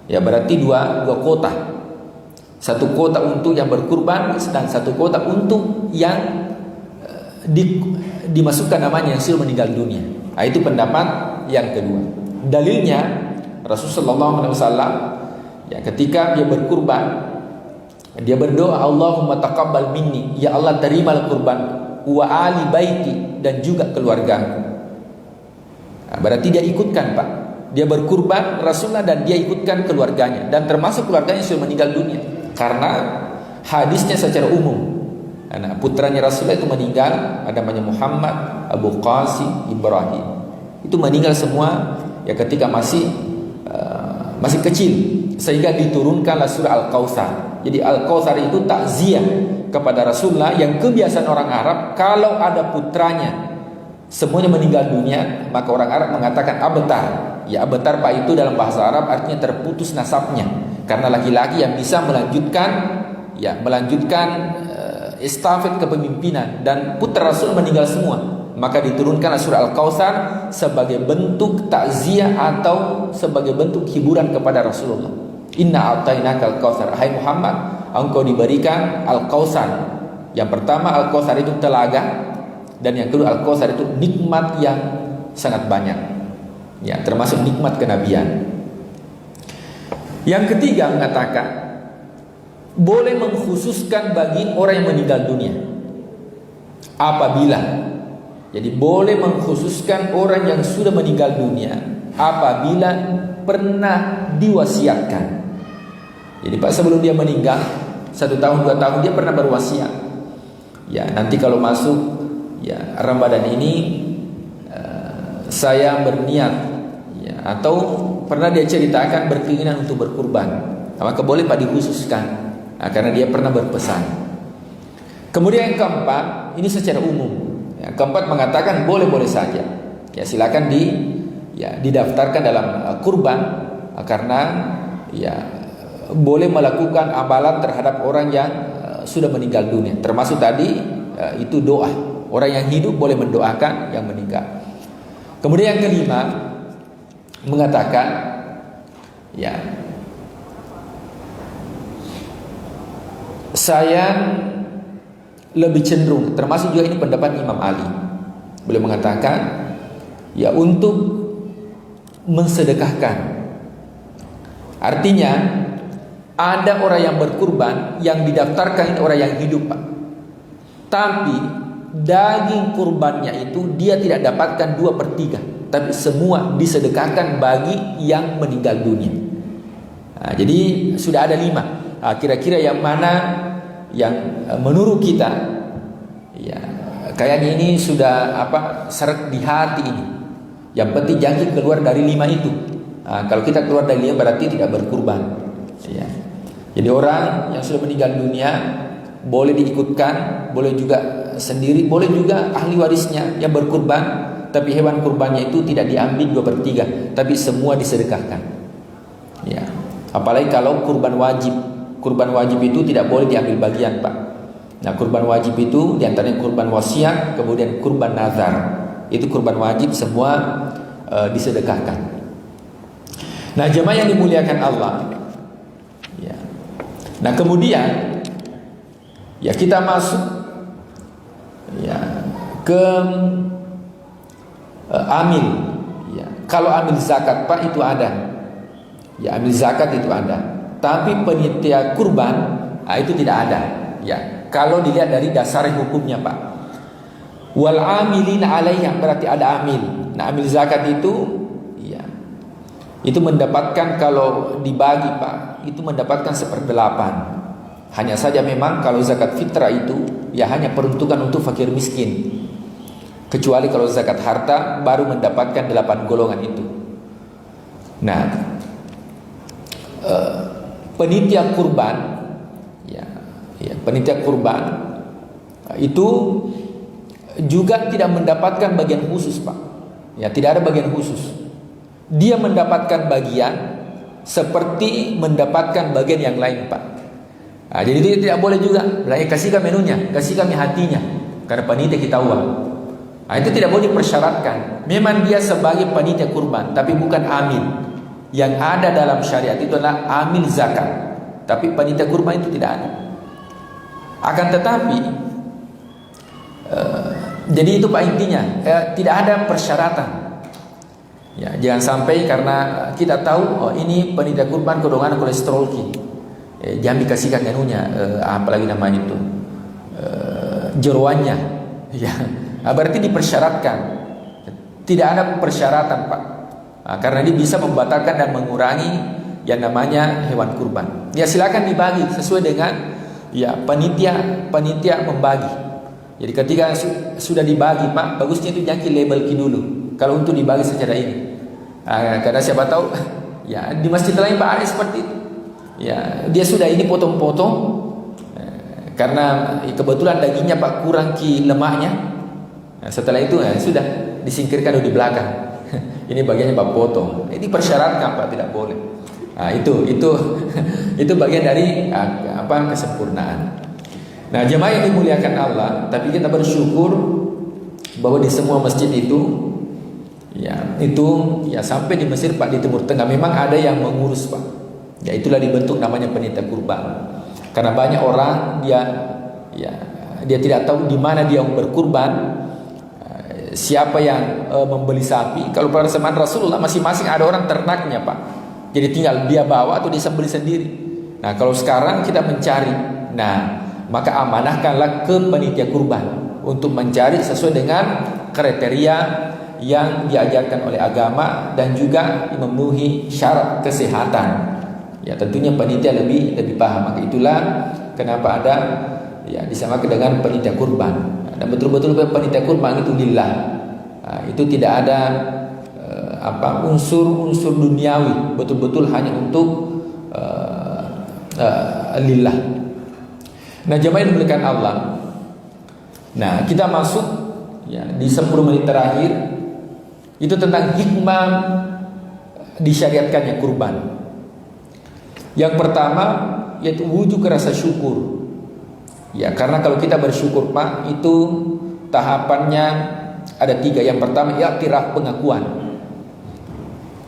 Ya, berarti dua kota. Satu kota untuk yang berkurban dan satu kota untuk yang dimasukkan namanya yang sudah meninggal dunia. Itu pendapat yang kedua. Dalilnya Rasulullah SAW ya, ketika dia berkurban dia berdoa, Allahumma taqabbal minni, ya Allah terimalah kurban, wa ali baiti, dan juga keluargaku. Berarti dia ikutkan Pak. Dia berkurban Rasulullah dan dia ikutkan keluarganya, dan termasuk keluarganya sudah meninggal dunia. Karena hadisnya secara umum, anak putranya Rasulullah itu meninggal, ada namanya Muhammad, Abu Qasim, Ibrahim. Itu meninggal semua ya ketika masih kecil, sehingga diturunkanlah surah Al-Kautsar. Jadi Al-Kautsar itu takziah kepada Rasulullah, yang kebiasaan orang Arab kalau ada putranya semuanya meninggal dunia, maka orang Arab mengatakan abtar. Ya, abtar Pak itu dalam bahasa Arab artinya terputus nasabnya. Karena laki-laki yang bisa melanjutkan estafet kepemimpinan dan putra Rasul meninggal semua, maka diturunkanlah surah Al-Kautsar sebagai bentuk takziah atau sebagai bentuk hiburan kepada Rasulullah. Inna a'tainakal kautsar, hai Muhammad, engkau diberikan Al-Kautsar. Yang pertama, Al-Kautsar itu telaga, dan yang kedua, Al-Kautsar itu nikmat yang sangat banyak, ya, termasuk nikmat kenabian. Yang ketiga mengatakan boleh mengkhususkan bagi orang yang meninggal dunia. Apabila, jadi boleh mengkhususkan orang yang sudah meninggal dunia apabila pernah diwasiatkan. Jadi Pak, sebelum dia meninggal 1 tahun 2 tahun dia pernah berwasiat, ya, nanti kalau masuk ya Ramadan ini saya berniat, ya, atau pernah dia ceritakan berkeinginan untuk berkurban, maka boleh Pak dikhususkan, karena dia pernah berpesan. Kemudian yang keempat, ini secara umum. Yang keempat mengatakan boleh-boleh saja, ya, silakan didaftarkan dalam kurban, karena ya boleh melakukan amalan terhadap orang yang sudah meninggal dunia, termasuk tadi itu doa. Orang yang hidup boleh mendoakan yang meninggal. Kemudian yang kelima mengatakan, ya, saya lebih cenderung, termasuk juga ini pendapat Imam Ali, beliau mengatakan, ya, untuk mensedekahkan. Artinya ada orang yang berkurban yang didaftarkan orang yang hidup, Pak, tapi daging kurbannya itu dia tidak dapatkan 2/3, tapi semua disedekahkan bagi yang meninggal dunia. Jadi sudah ada 5. Kira-kira yang mana yang menurut kita, ya, kayaknya ini sudah seret di hati ini. Yang penting jangan keluar dari 5 itu. Kalau kita keluar dari 5 berarti tidak berkurban, ya. Jadi orang yang sudah meninggal dunia boleh diikutkan, boleh juga sendiri, boleh juga ahli warisnya yang berkurban, tapi hewan kurbannya itu tidak diambil 2/3, tapi semua disedekahkan, ya. Apalagi kalau kurban wajib. Kurban wajib itu tidak boleh diambil bagian, Pak. Nah, kurban wajib itu diantaranya kurban wasiat, kemudian kurban nazar. Itu kurban wajib semua disedekahkan. Nah, jemaah yang dimuliakan Allah, ya. Nah, kemudian ya kita masuk, ya, ke amil, ya. Kalau amil zakat, Pak, itu ada. Ya, amil zakat itu ada. Tapi panitia kurban itu tidak ada, ya. Kalau dilihat dari dasar hukumnya, Pak. Wal amilin alaiha, berarti ada amil. Nah, amil zakat itu, ya, itu mendapatkan, kalau dibagi, Pak, itu mendapatkan 1/8. Hanya saja memang kalau zakat fitrah itu ya hanya peruntukan untuk fakir miskin. Kecuali kalau zakat harta baru mendapatkan 8 golongan itu. Nah, penitia kurban, ya, penitia kurban itu juga tidak mendapatkan bagian khusus, Pak. Ya, tidak ada bagian khusus. Dia mendapatkan bagian seperti mendapatkan bagian yang lain, Pak. Jadi itu tidak boleh juga. Kasih kami menunya, kasih kami hatinya, karena panitia kita uang. Itu tidak boleh dipersyaratkan. Memang dia sebagai panitia kurban, tapi bukan amil. Yang ada dalam syariat itu adalah amil zakat, tapi panitia kurban itu tidak ada. Akan tetapi jadi itu, Pak, intinya tidak ada persyaratan, ya. Jangan sampai karena kita tahu ini panitia kurban golongan kolesterol jangan dikasihkan anunya, apalagi namanya itu jeroannya, ya. Berarti dipersyaratkan. Tidak ada persyaratan, Pak. Karena dia bisa membatalkan dan mengurangi yang namanya hewan kurban. Ya, silakan dibagi sesuai dengan, ya, panitia membagi. Jadi ketika sudah dibagi, Pak, bagusnya itu jangan label dulu. Kalau untuk dibagi secara ini, karena siapa tahu, ya, di masjid lain, Pak, ada seperti itu. Ya, dia sudah ini potong-potong, karena kebetulan dagingnya, Pak, kurang lemaknya. Setelah itu sudah disingkirkan di belakang. Ini bagiannya Pak potong. Ini persyaratkan, Pak, tidak boleh. Itu bagian dari kesempurnaan. Nah, jemaah yang dimuliakan Allah, tapi kita bersyukur bahwa di semua masjid itu sampai di Mesir Pak, di Timur Tengah memang ada yang mengurus Pak. Ya, itulah dibentuk namanya panitia kurban. Karena banyak orang dia tidak tahu di mana dia berkurban, siapa yang membeli sapi. Kalau pada zaman Rasulullah masing-masing ada orang ternaknya Pak. Jadi tinggal dia bawa atau dia sembelih sendiri. Nah, kalau sekarang kita mencari, maka amanahkanlah ke panitia kurban untuk mencari sesuai dengan kriteria yang diajarkan oleh agama dan juga memenuhi syarat kesehatan. Ya, tentunya panitia lebih paham. Maka itulah kenapa ada disamakan dengan panitia kurban. Dan betul-betul panitia kurban itu lillah. Itu tidak ada unsur-unsur duniawi, betul-betul hanya untuk lillah. Nah, jemaah yang dimuliakan Allah. Nah, kita masuk di 10 menit terakhir itu tentang hikmah disyariatkannya kurban. Yang pertama yaitu wujud rasa syukur. Ya, karena kalau kita bersyukur Pak, itu tahapannya ada 3. Yang pertama i'tiraf, pengakuan.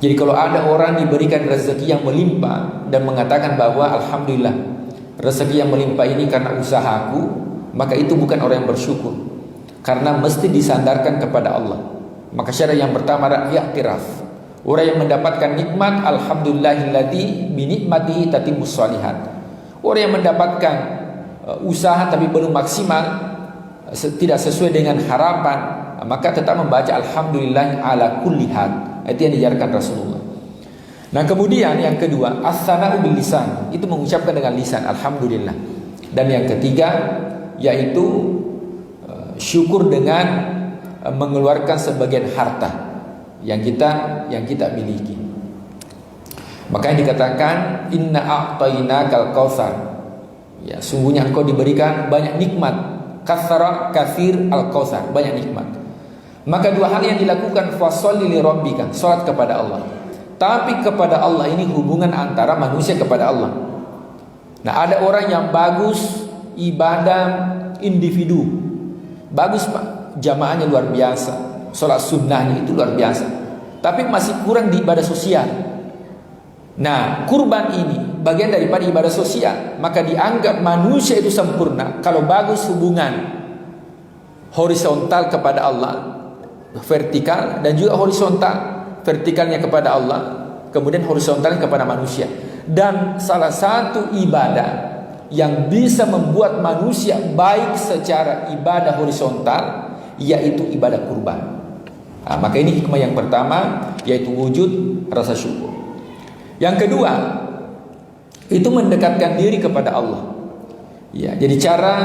Jadi kalau ada orang diberikan rezeki yang melimpah dan mengatakan bahwa alhamdulillah, rezeki yang melimpah ini karena usahaku, maka itu bukan orang yang bersyukur. Karena mesti disandarkan kepada Allah. Maka syarat yang pertama adalah i'tiraf. Orang yang mendapatkan nikmat, alhamdulillahilladzi bi nikmatihi tatimmus shalihat. Orang yang mendapatkan usaha tapi belum maksimal, tidak sesuai dengan harapan, maka tetap membaca alhamdulillah ala kulli hal. Itu yang diajarkan Rasulullah. Nah, kemudian yang kedua, as-sana'u bil lisan, itu mengucapkan dengan lisan alhamdulillah. Dan yang ketiga yaitu syukur dengan mengeluarkan sebagian harta yang kita miliki. Makanya dikatakan inna a'tainakal kautsar. Ya, sungguhnya engkau diberikan banyak nikmat. Katsara katsir al-kautsar, banyak nikmat. Maka 2 hal yang dilakukan, fasholli li rabbika, salat kepada Allah. Tapi kepada Allah ini hubungan antara manusia kepada Allah. Nah, ada orang yang bagus ibadah individu, bagus Pak, jamaahnya luar biasa, sholat sunnahnya itu luar biasa, tapi masih kurang di ibadah sosial. Nah, kurban ini bagian daripada ibadah sosial. Maka dianggap manusia itu sempurna kalau bagus hubungan horizontal kepada Allah, vertikal, dan juga horizontal, vertikalnya kepada Allah, kemudian horizontalnya kepada manusia. Dan salah satu ibadah yang bisa membuat manusia baik secara ibadah horizontal yaitu ibadah kurban. Nah, maka ini hikmah yang pertama, yaitu wujud rasa syukur. Yang kedua, itu mendekatkan diri kepada Allah. Ya, jadi cara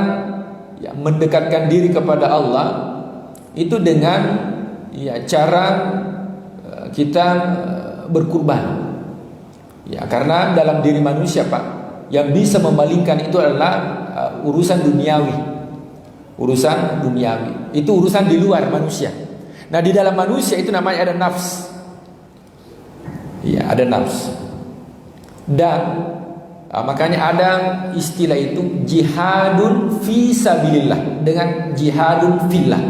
mendekatkan diri kepada Allah itu dengan cara kita berkurban. Ya, karena dalam diri manusia Pak, yang bisa memalingkan itu adalah urusan duniawi. Urusan duniawi itu urusan di luar manusia. Nah, di dalam manusia itu namanya ada nafs. Ya, ada nafs. Dan makanya ada istilah itu jihadun fi sabilillah dengan jihadun fillah.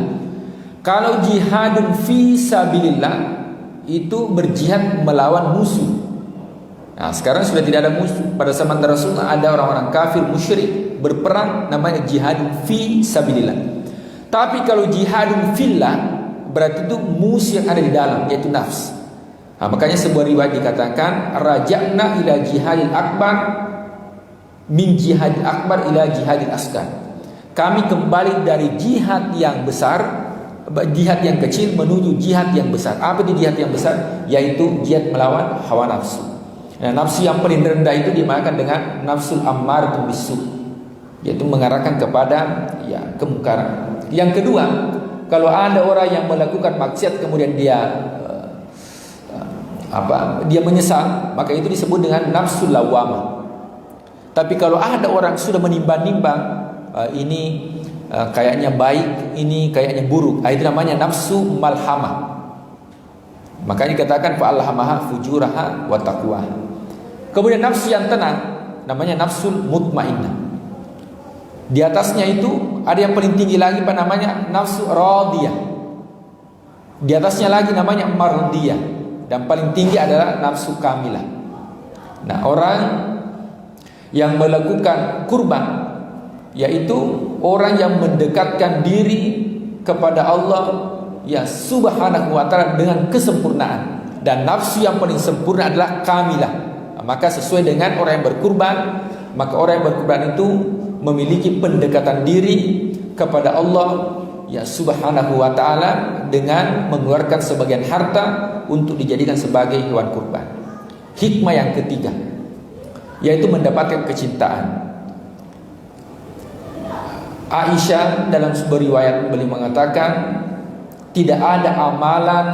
Kalau jihadun fi sabilillah itu berjihad melawan musuh. Nah, sekarang sudah tidak ada musuh. Pada zaman Rasulullah ada orang-orang kafir musyrik berperang, namanya jihadun fi sabilillah. Tapi kalau jihadun fillah berarti itu musuh yang ada di dalam, yaitu nafs. Nah, makanya sebuah riwayat dikatakan raja'na ila jihadil akbar min jihadil akbar ila jihadil asghar. Kami kembali dari jihad yang besar, jihad yang kecil menuju jihad yang besar. Apa itu jihad yang besar? Yaitu jihad melawan hawa nafsu. Nah, nafsu yang paling rendah itu dimakan dengan nafsul ammaratu bisu, yaitu mengarahkan kepada kemungkaran. Yang kedua, kalau ada orang yang melakukan maksiat kemudian dia menyesal, maka itu disebut dengan nafsul lawamah. Tapi kalau ada orang sudah menimbang-nimbang, ini kayaknya baik, ini kayaknya buruk, itu namanya nafsu malhamah. Makanya dikatakan fa'alhamaha fujuraha wa taqwa. Kemudian nafsu yang tenang namanya nafsul mutmainnah. Di atasnya itu ada yang paling tinggi lagi apa namanya? Nafsu radiyah. Di atasnya lagi namanya mardiyah. Dan paling tinggi adalah nafsu kamilah. Nah, orang yang melakukan kurban, yaitu orang yang mendekatkan diri kepada Allah ya subhanahu wa ta'ala dengan kesempurnaan. Dan nafsu yang paling sempurna adalah kamilah. Nah, maka sesuai dengan orang yang berkurban, maka orang yang berkurban itu memiliki pendekatan diri kepada Allah ya subhanahu wa ta'ala dengan mengeluarkan sebagian harta untuk dijadikan sebagai hewan kurban. Hikmah yang ketiga, yaitu mendapatkan kecintaan. Aisyah dalam sebuah riwayat beliau mengatakan, tidak ada amalan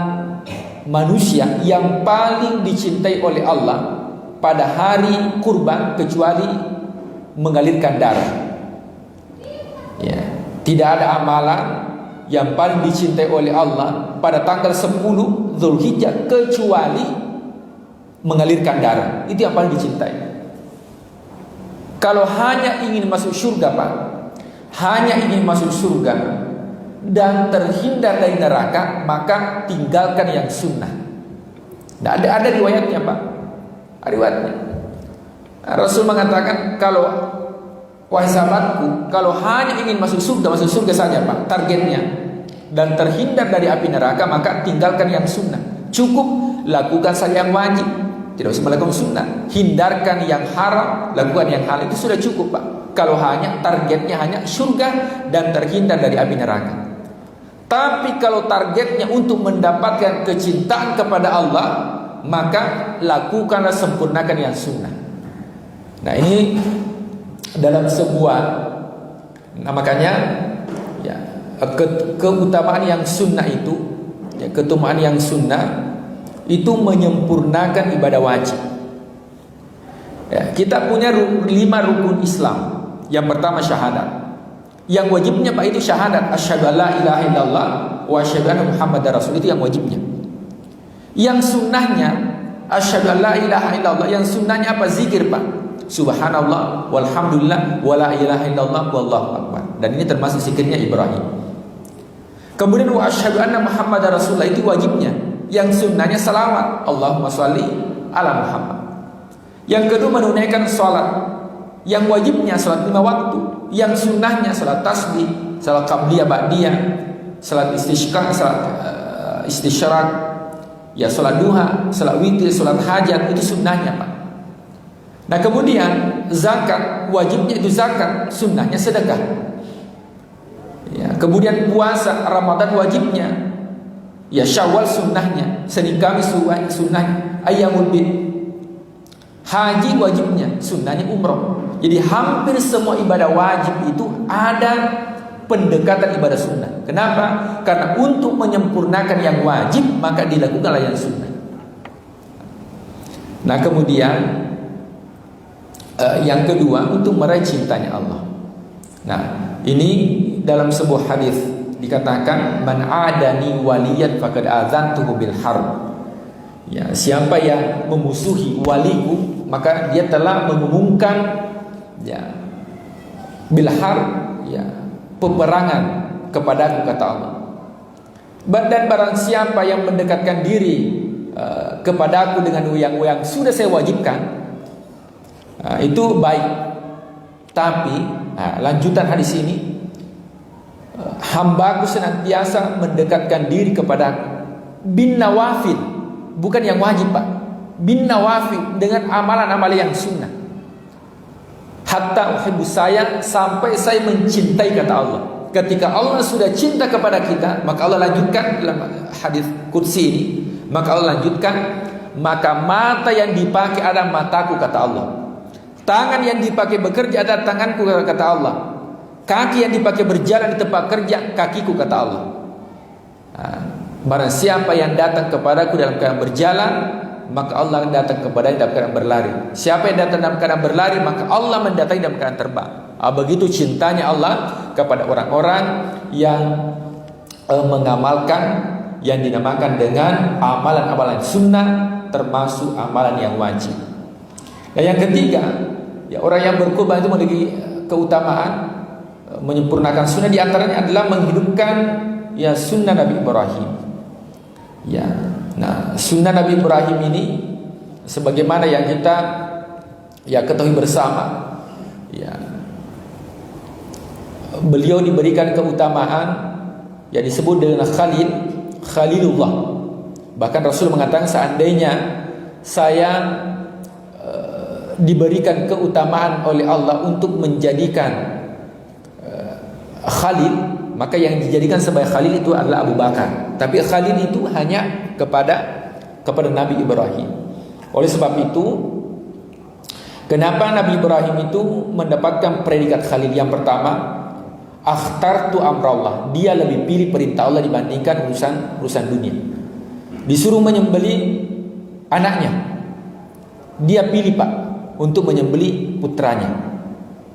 manusia yang paling dicintai oleh Allah pada hari kurban kecuali mengalirkan darah. Ya, tidak ada amalan yang paling dicintai oleh Allah pada tanggal 10 Zulhijjah kecuali mengalirkan darah. Itu yang paling dicintai. Kalau hanya ingin masuk surga, Pak, hanya ingin masuk surga dan terhindar dari neraka, maka tinggalkan yang sunnah. Nah, ada riwayatnya, Pak. Ada riwayatnya. Rasul mengatakan, kalau wahai sahabatku, kalau hanya ingin masuk surga saja, Pak, targetnya, dan terhindar dari api neraka, maka tinggalkan yang sunnah. Cukup lakukan saja yang wajib, tidak usah melakukan sunnah. Hindarkan yang haram, lakukan yang halal, itu sudah cukup, Pak. Kalau hanya targetnya hanya surga dan terhindar dari api neraka. Tapi kalau targetnya untuk mendapatkan kecintaan kepada Allah, maka lakukanlah, sempurnakan yang sunnah. Nah, ini dalam sebuah, nah makanya ya, keutamaan yang sunnah itu, ya, keutamaan yang sunnah itu menyempurnakan ibadah wajib. Ya, kita punya 5 rukun Islam. Yang pertama syahadat. Yang wajibnya, Pak, itu syahadat, asyhadu alla ilaha illallah wa asyhadu anna muhammadar rasul, itu yang wajibnya. Yang sunnahnya asyhadu alla ilaha illallah, yang sunnahnya apa? Zikir, Pak. Subhanallah walhamdulillah wala ilaha illallah wallahu akbar. Dan ini termasuk zikirnya Ibrahim. Kemudian wa asyhadu anna muhammadar rasulullah, itu wajibnya. Yang sunnahnya salawat, Allahumma sholli ala Muhammad. Yang kedua menunaikan salat. Yang wajibnya salat 5 waktu. Yang sunnahnya salat tasbih, salat qabliyah ba'diyah, salat istisqa, salat istisyraq, ya salat duha, salat witir, salat hajat, itu sunnahnya, Pak. Nah, kemudian zakat, wajibnya itu zakat, sunnahnya sedekah. Ya, kemudian puasa Ramadan wajibnya, ya Syawal sunnahnya, Senin Kamis sunnahnya, Ayyamul Bid. Haji wajibnya, sunnahnya umrah. Jadi hampir semua ibadah wajib itu ada pendekatan ibadah sunnah. Kenapa? Karena untuk menyempurnakan yang wajib, maka dilakukanlah yang sunnah. Nah, kemudian yang kedua, untuk meraih cintanya Allah. Nah, ini dalam sebuah hadis dikatakan, man adani waliyan faqad azantuhu bil harb. Ya, siapa yang memusuhi waliku, maka dia telah mengumumkan ya bil harb, ya peperangan kepadaku, kata Allah. Dan barang siapa yang mendekatkan diri kepadaku dengan yang sudah saya wajibkan, itu baik. Tapi lanjutan hadis ini, hambaku senantiasa mendekatkan diri kepadaku bin nawafil, bukan yang wajib, Pak, bin nawafil, dengan amalan-amalan yang sunnah, hatta uhibbu, saya sampai saya mencintai, kata Allah. Ketika Allah sudah cinta kepada kita, maka Allah lanjutkan dalam hadis qudsi ini, maka Allah lanjutkan, maka mata yang dipakai adalah mataku, kata Allah. Tangan yang dipakai bekerja adalah tanganku, kata Allah. Kaki yang dipakai berjalan di tempat kerja, kakiku, kata Allah. Barang siapa yang datang kepadaku dalam keadaan berjalan, maka Allah datang kepadanya dalam keadaan berlari. Siapa yang datang dalam keadaan berlari, maka Allah mendatangi dalam keadaan terbang. Begitu cintanya Allah kepada orang-orang yang mengamalkan yang dinamakan dengan amalan-amalan sunnah, termasuk amalan yang wajib. Dan yang ketiga, ya, orang yang berkurban itu memiliki keutamaan, menyempurnakan sunnah, di antaranya adalah menghidupkan ya sunnah Nabi Ibrahim. Ya, nah sunnah Nabi Ibrahim ini sebagaimana yang kita ya ketahui bersama, ya beliau diberikan keutamaan ya disebut dengan Khalilullah. Bahkan Rasul mengatakan, seandainya saya diberikan keutamaan oleh Allah untuk menjadikan Khalil, maka yang dijadikan sebagai Khalil itu adalah Abu Bakar. Tapi Khalil itu hanya kepada Nabi Ibrahim. Oleh sebab itu, kenapa Nabi Ibrahim itu mendapatkan predikat Khalil? Yang pertama, akhtartu amrallah, dia lebih pilih perintah Allah dibandingkan urusan dunia. Disuruh menyembelih anaknya, dia pilih Pak untuk menyembelih putranya.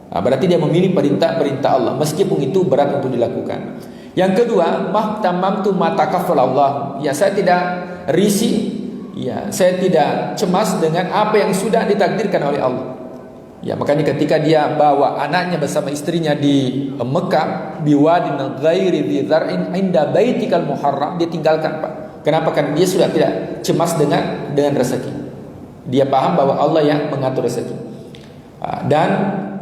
Nah, berarti dia memilih perintah Allah meskipun itu berat untuk dilakukan. Yang kedua, mahtamamtu matakafalallah, ya saya tidak risih, ya saya tidak cemas dengan apa yang sudah ditakdirkan oleh Allah. Ya, makanya ketika dia bawa anaknya bersama istrinya di Mekah, biwadin ghairi dzi dzar'in inda baitikal muharram, dia tinggalkan Pak. Kenapa? Kan dia sudah tidak cemas dengan rezeki. Dia paham bahwa Allah yang mengatur rezeki. Dan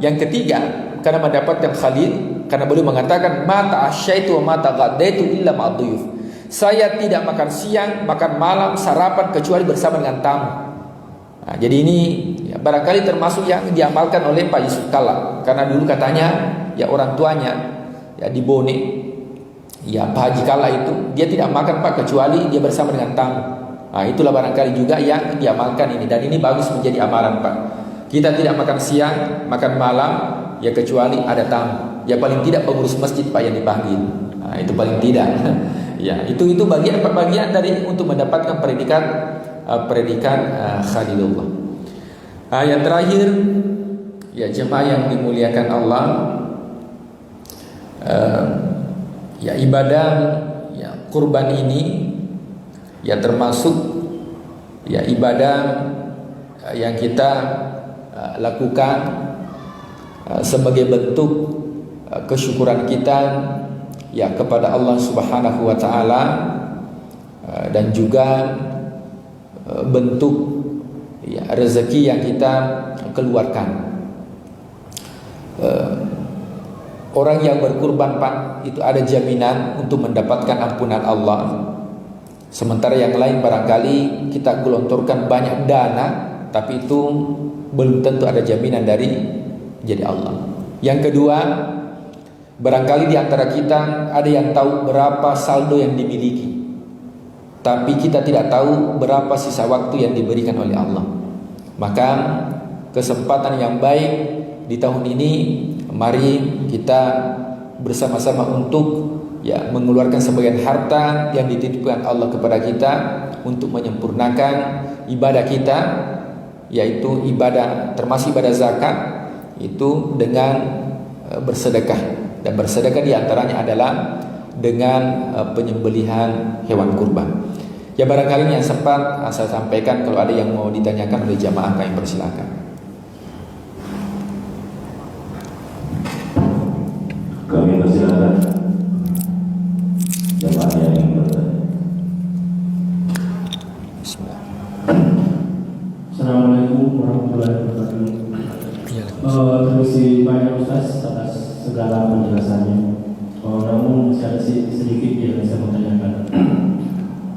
yang ketiga, karena mendapatkan Khalil, karena beliau mengatakan mata asyaitu wa mata ghadaitu illa ma'dhuyuf. Saya tidak makan siang, makan malam, sarapan kecuali bersama dengan tamu. Nah, jadi ini ya, barangkali termasuk yang diamalkan oleh Pak Yusuf Kalla, karena dulu katanya ya orang tuanya ya di Bone, ya Pak Haji Kalla itu dia tidak makan Pak kecuali dia bersama dengan tamu. Nah, itulah barangkali juga yang diamalkan ini, dan ini bagus menjadi amalan Pak. Kita tidak makan siang, makan malam, ya kecuali ada tamu. Ya paling tidak pengurus masjid Pak yang dipanggil. Nah, itu paling tidak. Ya itu bagian dari untuk mendapatkan predikat Khalilullah. Yang terakhir, ya jemaah yang dimuliakan Allah, ya ibadah ya kurban ini ya termasuk ya ibadah yang kita lakukan sebagai bentuk kesyukuran kita ya kepada Allah Subhanahu wa taala, dan juga bentuk ya rezeki yang kita keluarkan. Orang yang berkurban Pak itu ada jaminan untuk mendapatkan ampunan Allah. Sementara yang lain barangkali kita gelontorkan banyak dana, tapi itu belum tentu ada jaminan dari jadi Allah. Yang kedua, barangkali di antara kita ada yang tahu berapa saldo yang dimiliki, tapi kita tidak tahu berapa sisa waktu yang diberikan oleh Allah. Maka kesempatan yang baik di tahun ini, mari kita bersama-sama untuk ya mengeluarkan sebagian harta yang dititipkan Allah kepada kita untuk menyempurnakan ibadah kita, yaitu ibadah termasuk ibadah zakat itu dengan bersedekah, dan bersedekah diantaranya adalah dengan penyembelihan hewan kurban. Ya barangkali yang sempat saya sampaikan. Kalau ada yang mau ditanyakan oleh jamaah, kami persilakan. Kami persilakan jamaah yang ingin bertanya. Assalamualaikum warahmatullahi wabarakatuh. Terima kasih banyak Ustaz atas segala penjelasannya. Namun sedikit yang saya mau tanyakan.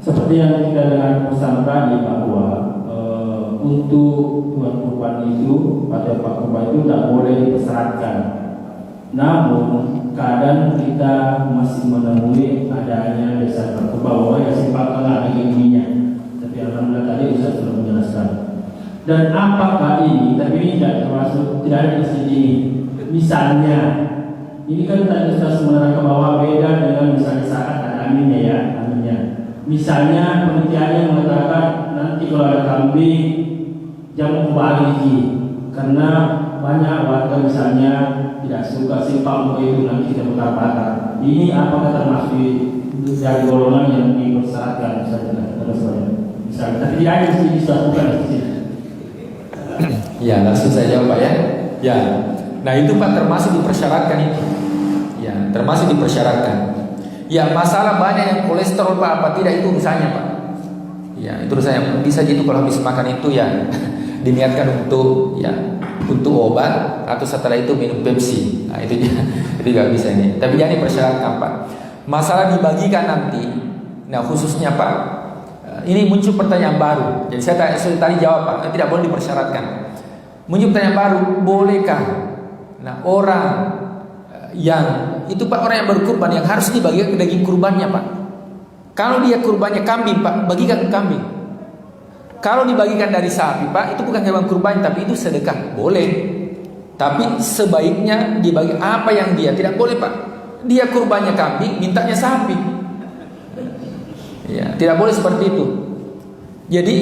Seperti yang kita dengar pesan tadi bahwa untuk tuan kurban itu atau pak kurban itu tidak boleh dipersyaratkan. Namun kadang kita masih menemui adanya desa kurban bahwa ya simpang tengah ada ilminya. Tapi alhamdulillah tadi Ustaz sudah menjelaskan. Dan apakah ini, tapi ini tidak termasuk, tidak ada di sini. Misalnya, ini kan tadi Ustaz menerangkan bahwa beda dengan misalnya saat ada aminnya ya, aminnya. Misalnya penelitiannya mengatakan nanti kalau ada kambing jangan kembali lagi, karena banyak warga misalnya tidak suka simpang itu nanti kita bakar. Ini apakah termasuk dari golongan yang dipersyaratkan misalnya, tapi tidak ada mesti dilakukan di sini. Ya langsung saya jawab Pak ya. Ya, nah itu Pak termasuk dipersyaratkan itu. Ya, termasuk dipersyaratkan. Ya, masalah banyak yang kolesterol Pak, apa tidak itu urusannya Pak. Ya, itu urusannya. Bisa gitu kalau habis makan itu ya diniatkan untuk untuk obat atau setelah itu minum Pepsi. Nah, itu juga bisa ini. Tapi jangan dipersyaratkan Pak. Masalah dibagikan nanti. Nah, khususnya Pak, ini muncul pertanyaan baru. Jadi saya tadi jawab Pak, tidak boleh dipersyaratkan. Muncul pertanyaan baru, bolehkah orang yang itu Pak, orang yang berkurban yang harus dibagikan daging kurbannya Pak. Kalau dia kurbannya kambing Pak, bagikan kambing. Kalau dibagikan dari sapi Pak, itu bukan hewan kurban tapi itu sedekah, boleh. Tapi sebaiknya dibagi apa yang dia tidak boleh Pak. Dia kurbannya kambing, mintanya sapi. Ya, tidak boleh seperti itu. Jadi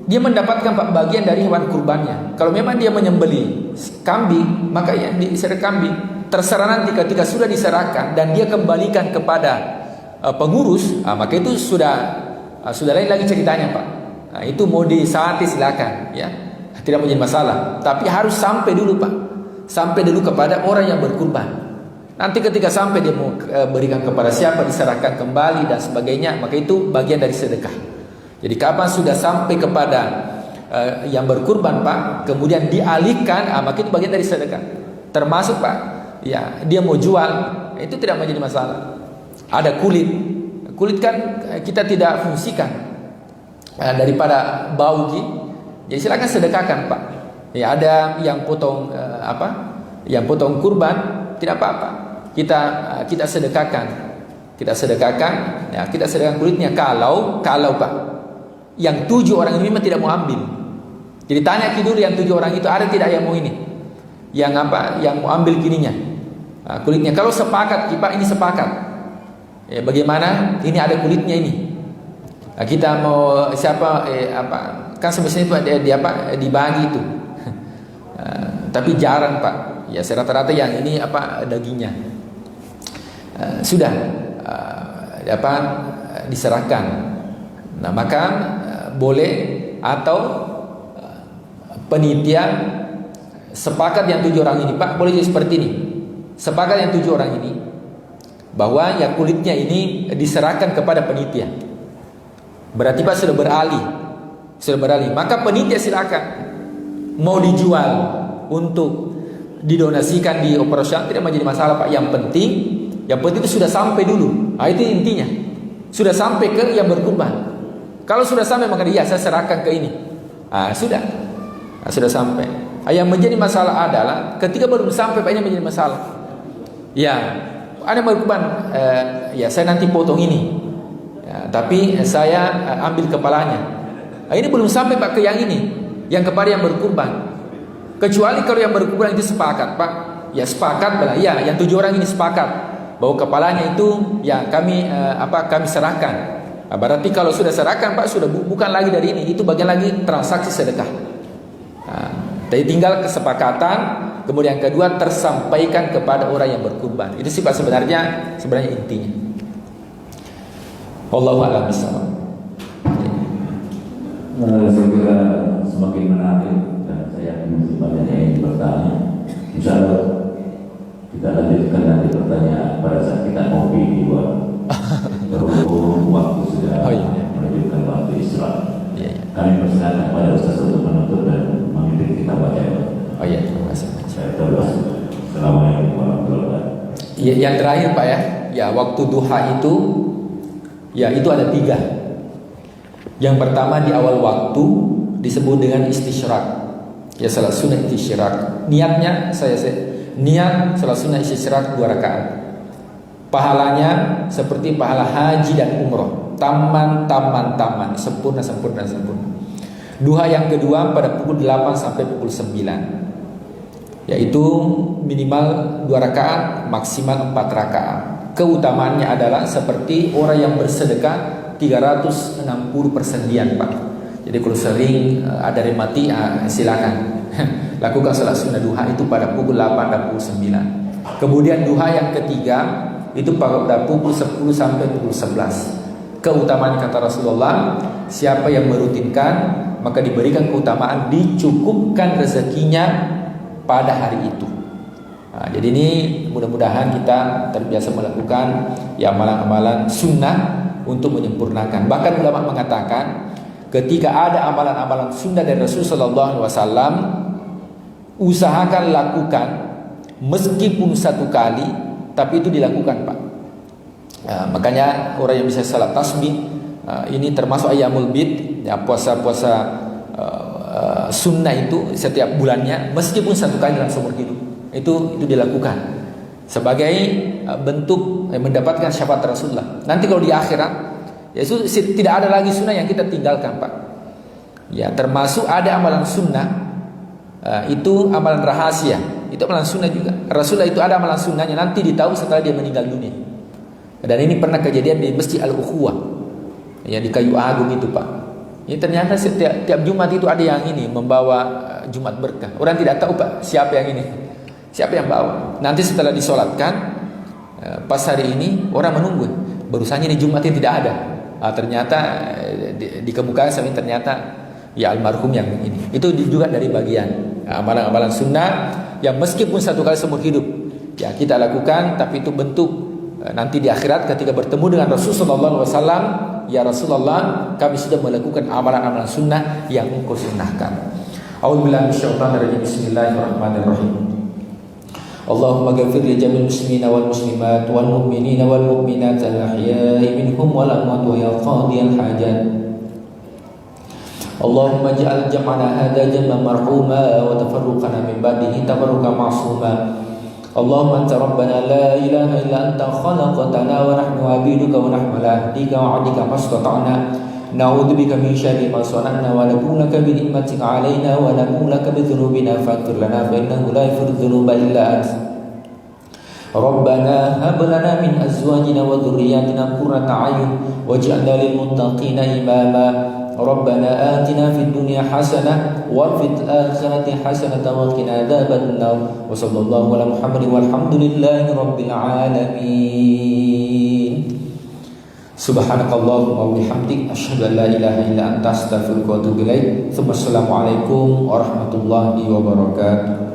dia mendapatkan Pak bagian dari hewan kurbannya. Kalau memang dia menyembelih kambing, maka ya diserah kambing. Terserah nanti ketika sudah diserahkan dan dia kembalikan kepada pengurus, maka itu sudah lain lagi ceritanya Pak. Nah, itu mau disati silakan, ya, tidak menjadi masalah. Tapi harus sampai dulu Pak, sampai dulu kepada orang yang berkurban. Nanti ketika sampai dia mau berikan kepada siapa, diserahkan kembali dan sebagainya, maka itu bagian dari sedekah. Jadi kapan sudah sampai kepada yang berkurban Pak, kemudian dialihkan, maka itu bagian dari sedekah. Termasuk Pak, ya dia mau jual, itu tidak menjadi masalah. Ada kulit kan kita tidak fungsikan daripada bau jadi silakan sedekahkan Pak. Ya, ada yang potong yang potong kurban, tidak apa-apa. Kita sedekahkan. Kita sedekahkan kulitnya kalau Pak, yang 7 orang ini memang tidak mau ambil. Jadi tanya dulu yang 7 orang itu ada tidak yang mau ini, yang mau ambil kininya, kulitnya. Kalau sepakat Pak, ini sepakat. Ya, bagaimana? Ini ada kulitnya ini. Kita mau siapa kan semestinya itu dibagi itu. Tapi jarang Pak. Ya, rata-rata yang ini dagingnya. Sudah diserahkan. Nah, maka boleh atau penitia sepakat yang 7 orang ini Pak, boleh jadi seperti ini. Sepakat yang 7 orang ini bahwa ya kulitnya ini diserahkan kepada penitia. Berarti Pak sudah beralih. Maka penitia silakan mau dijual untuk didonasikan di operasional, tidak menjadi masalah Pak. Yang penting itu sudah sampai dulu. Nah, itu intinya. Sudah sampai ke yang berkurban. Kalau sudah sampai maka saya serahkan ke ini. Sudah sampai. Yang menjadi masalah adalah ketika belum sampai Pak, ini menjadi masalah. Ya, ada berkurban, saya nanti potong ini. Tapi saya ambil kepalanya. Ini belum sampai Pak ke yang ini, yang kepada yang berkurban. Kecuali kalau yang berkurban itu sepakat Pak. Ya sepakat lah. Ya, yang 7 orang ini sepakat bahwa kepalanya itu ya kami serahkan. Berarti kalau sudah serahkan Pak, sudah bukan lagi dari ini, itu bagian lagi transaksi sedekah. Jadi tinggal kesepakatan, kemudian yang kedua tersampaikan kepada orang yang berkurban. Itu sih Pak sebenarnya intinya. Wallahu a'lam bishawab. Saya kira semakin menarik dan saya yakin masih banyak yang ingin bertanya. Insya Allah kita lanjutkan nanti pertanyaan pada saat kita ngopi di luar. Berhubung waktu sudah menunjukkan waktu istirahat. Kami persilakan pada Ustaz untuk menutup dan memimpin kita baca. Terima kasih. Saya terus. Assalamualaikum warahmatullahi wabarakatuh. Yang terakhir Pak ya waktu duha itu ada 3. Yang pertama di awal waktu disebut dengan istisyraq. Ya, salat sunnah istisyraq. Niatnya niat salat sunnah istisyraq 2 rakaat. Pahalanya seperti pahala haji dan umroh. Taman, sempurna. Duha yang kedua pada pukul 8 sampai pukul 9. Yaitu minimal 2 rakaat, maksimal 4 rakaat. Keutamaannya adalah seperti orang yang bersedekah 360 persendian Pak. Jadi kalau sering ada remati, silakan lakukan salat sunnah duha itu pada pukul 8 dan pukul 9. Kemudian duha yang ketiga itu pada pukul 10 sampai pukul 11. Keutamaan kata Rasulullah, siapa yang merutinkan maka diberikan keutamaan, dicukupkan rezekinya pada hari itu. Jadi ini mudah-mudahan kita terbiasa melakukan ya amalan-amalan sunnah untuk menyempurnakan. Bahkan ulama mengatakan ketika ada amalan-amalan sunnah dari Rasulullah SAW, usahakan lakukan meskipun satu kali, tapi itu dilakukan, Pak. Makanya orang yang bisa salat tasbih ini termasuk ayyamul bid, ya, puasa-puasa sunnah itu setiap bulannya meskipun satu kali dalam seumur hidup. Itu dilakukan sebagai bentuk mendapatkan syafaat Rasulullah. Nanti kalau di akhirat, ya itu tidak ada lagi sunnah yang kita tinggalkan, Pak. Ya, termasuk ada amalan sunnah, itu amalan rahasia, itu amalan sunnah juga. Rasulullah itu ada amalan sunnahnya nanti ditahu setelah dia meninggal dunia. Dan ini pernah kejadian di Masjid Al-Ukhuwah, ya di Kayu Agung itu, Pak. Ini ternyata tiap Jumat itu ada yang ini membawa Jumat berkah. Orang tidak tahu, Pak, siapa yang ini, siapa yang bawa. Nanti setelah disolatkan, pas hari ini orang menunggu. Barusannya di Jumat ini tidak ada. Ternyata dikemukakan sampai ternyata ya almarhum yang ini. Itu juga dari bagian amalan-amalan sunnah yang meskipun satu kali seumur hidup ya kita lakukan, tapi itu bentuk nanti di akhirat ketika bertemu dengan Rasulullah SAW, ya Rasulullah, kami sudah melakukan amalan-amalan sunnah yang engkau sunnahkan. A'udzubillahi minasyaitonirrajim. Bismillahirrahmanirrahim. Allahumma ghafir li jami'il muslimina wal muslimat wal mu'minina wal mu'minat al-ahya'i minhum wal amwat wa ya qadiyal hajat. Allahumma ij'al jam'ana hadha jam'an marhuma wa tafarruqana min ba'dihi tafarruqan ma'suma. Allahumma anta rabbana la ilaha illa anta khalaqtana wa nahnu 'abiduka wa nahnu ala ahdika wa 'adika mastata'na. Na'udzu bika min syarri ma sana'na wa na'udzu laka bi ni'matika 'alaina wa na'udzu laka bi dzunubina faghfir lana fa innahu la yaghfiru dzunuba illa anta. Rabbana hab lana min azwajina wa dhurriyyatina qurrata a'yun waj'alna lil muttaqina imama. Rabbana atina fid dunya hasanah wa fil akhirati hasanah wa qina adzabannar. Wa sallallahu ala Muhammadin walhamdulillahi rabbil alamin. Subhanakallahumma wa bihamdik asyhadu an la ilaha illa anta astaghfiruka wa atubu ilaik. Assalamualaikum warahmatullahi wabarakatuh.